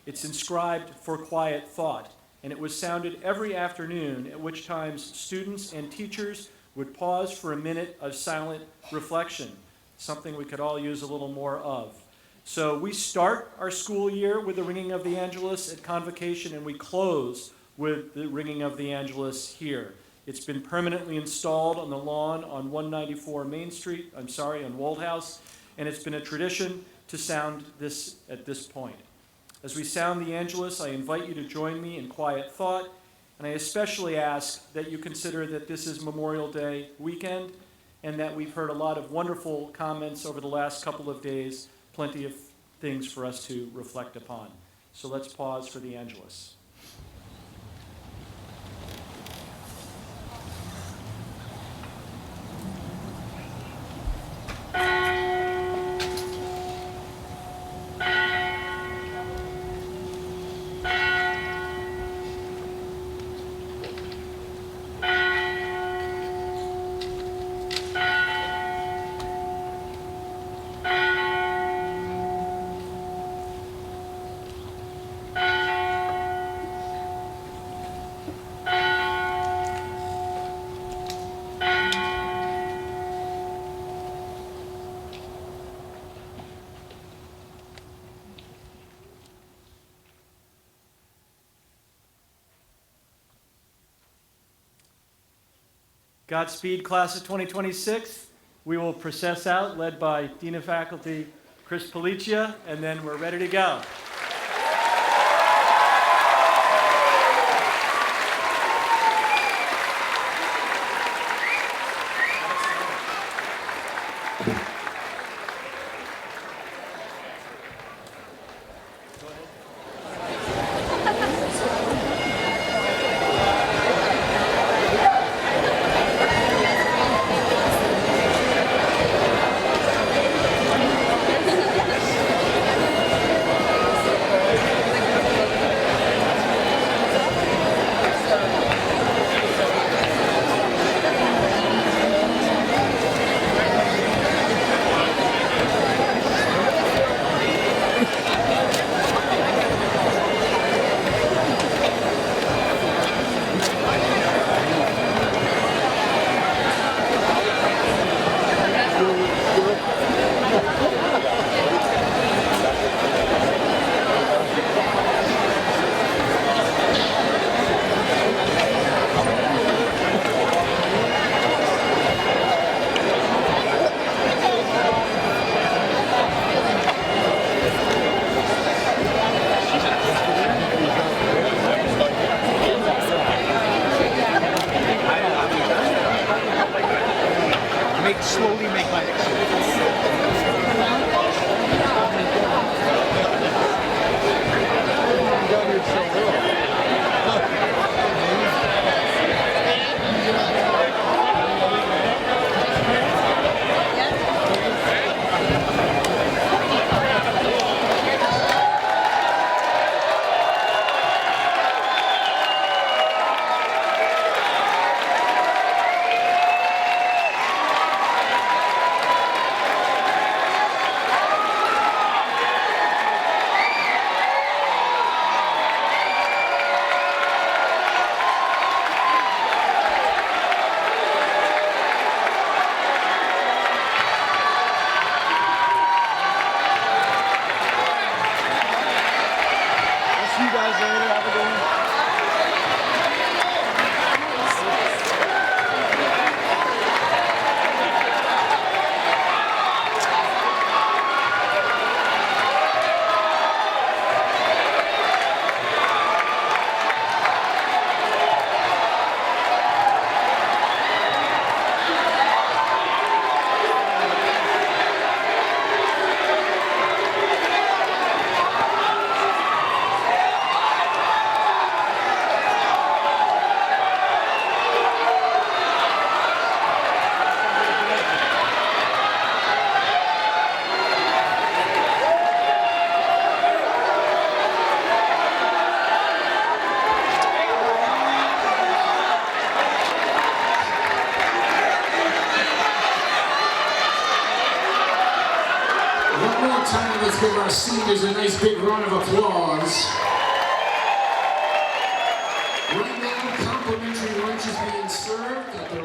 It's inscribed for quiet thought, and it was sounded every afternoon, at which times students and teachers would pause for a minute of silent reflection, something we could all use a little more of. So we start our school year with the ringing of the Angelus at Convocation, and we close with the ringing of the Angelus here. It's been permanently installed on the lawn on 194 Main Street, on Woldhouse, and it's been a tradition to sound this at this point. As we sound the Angelus, I invite you to join me in quiet thought, and I especially ask that you consider that this is Memorial Day weekend and that we've heard a lot of wonderful comments over the last couple of days, plenty of things for us to reflect upon. So let's pause for the Angelus. Godspeed, class of 2026. We will process out, led by Dean of Faculty Chris Policia, and then we're ready to go. One more time, let's give our seniors a nice big round of applause. Right now, complimentary lunch is being served at the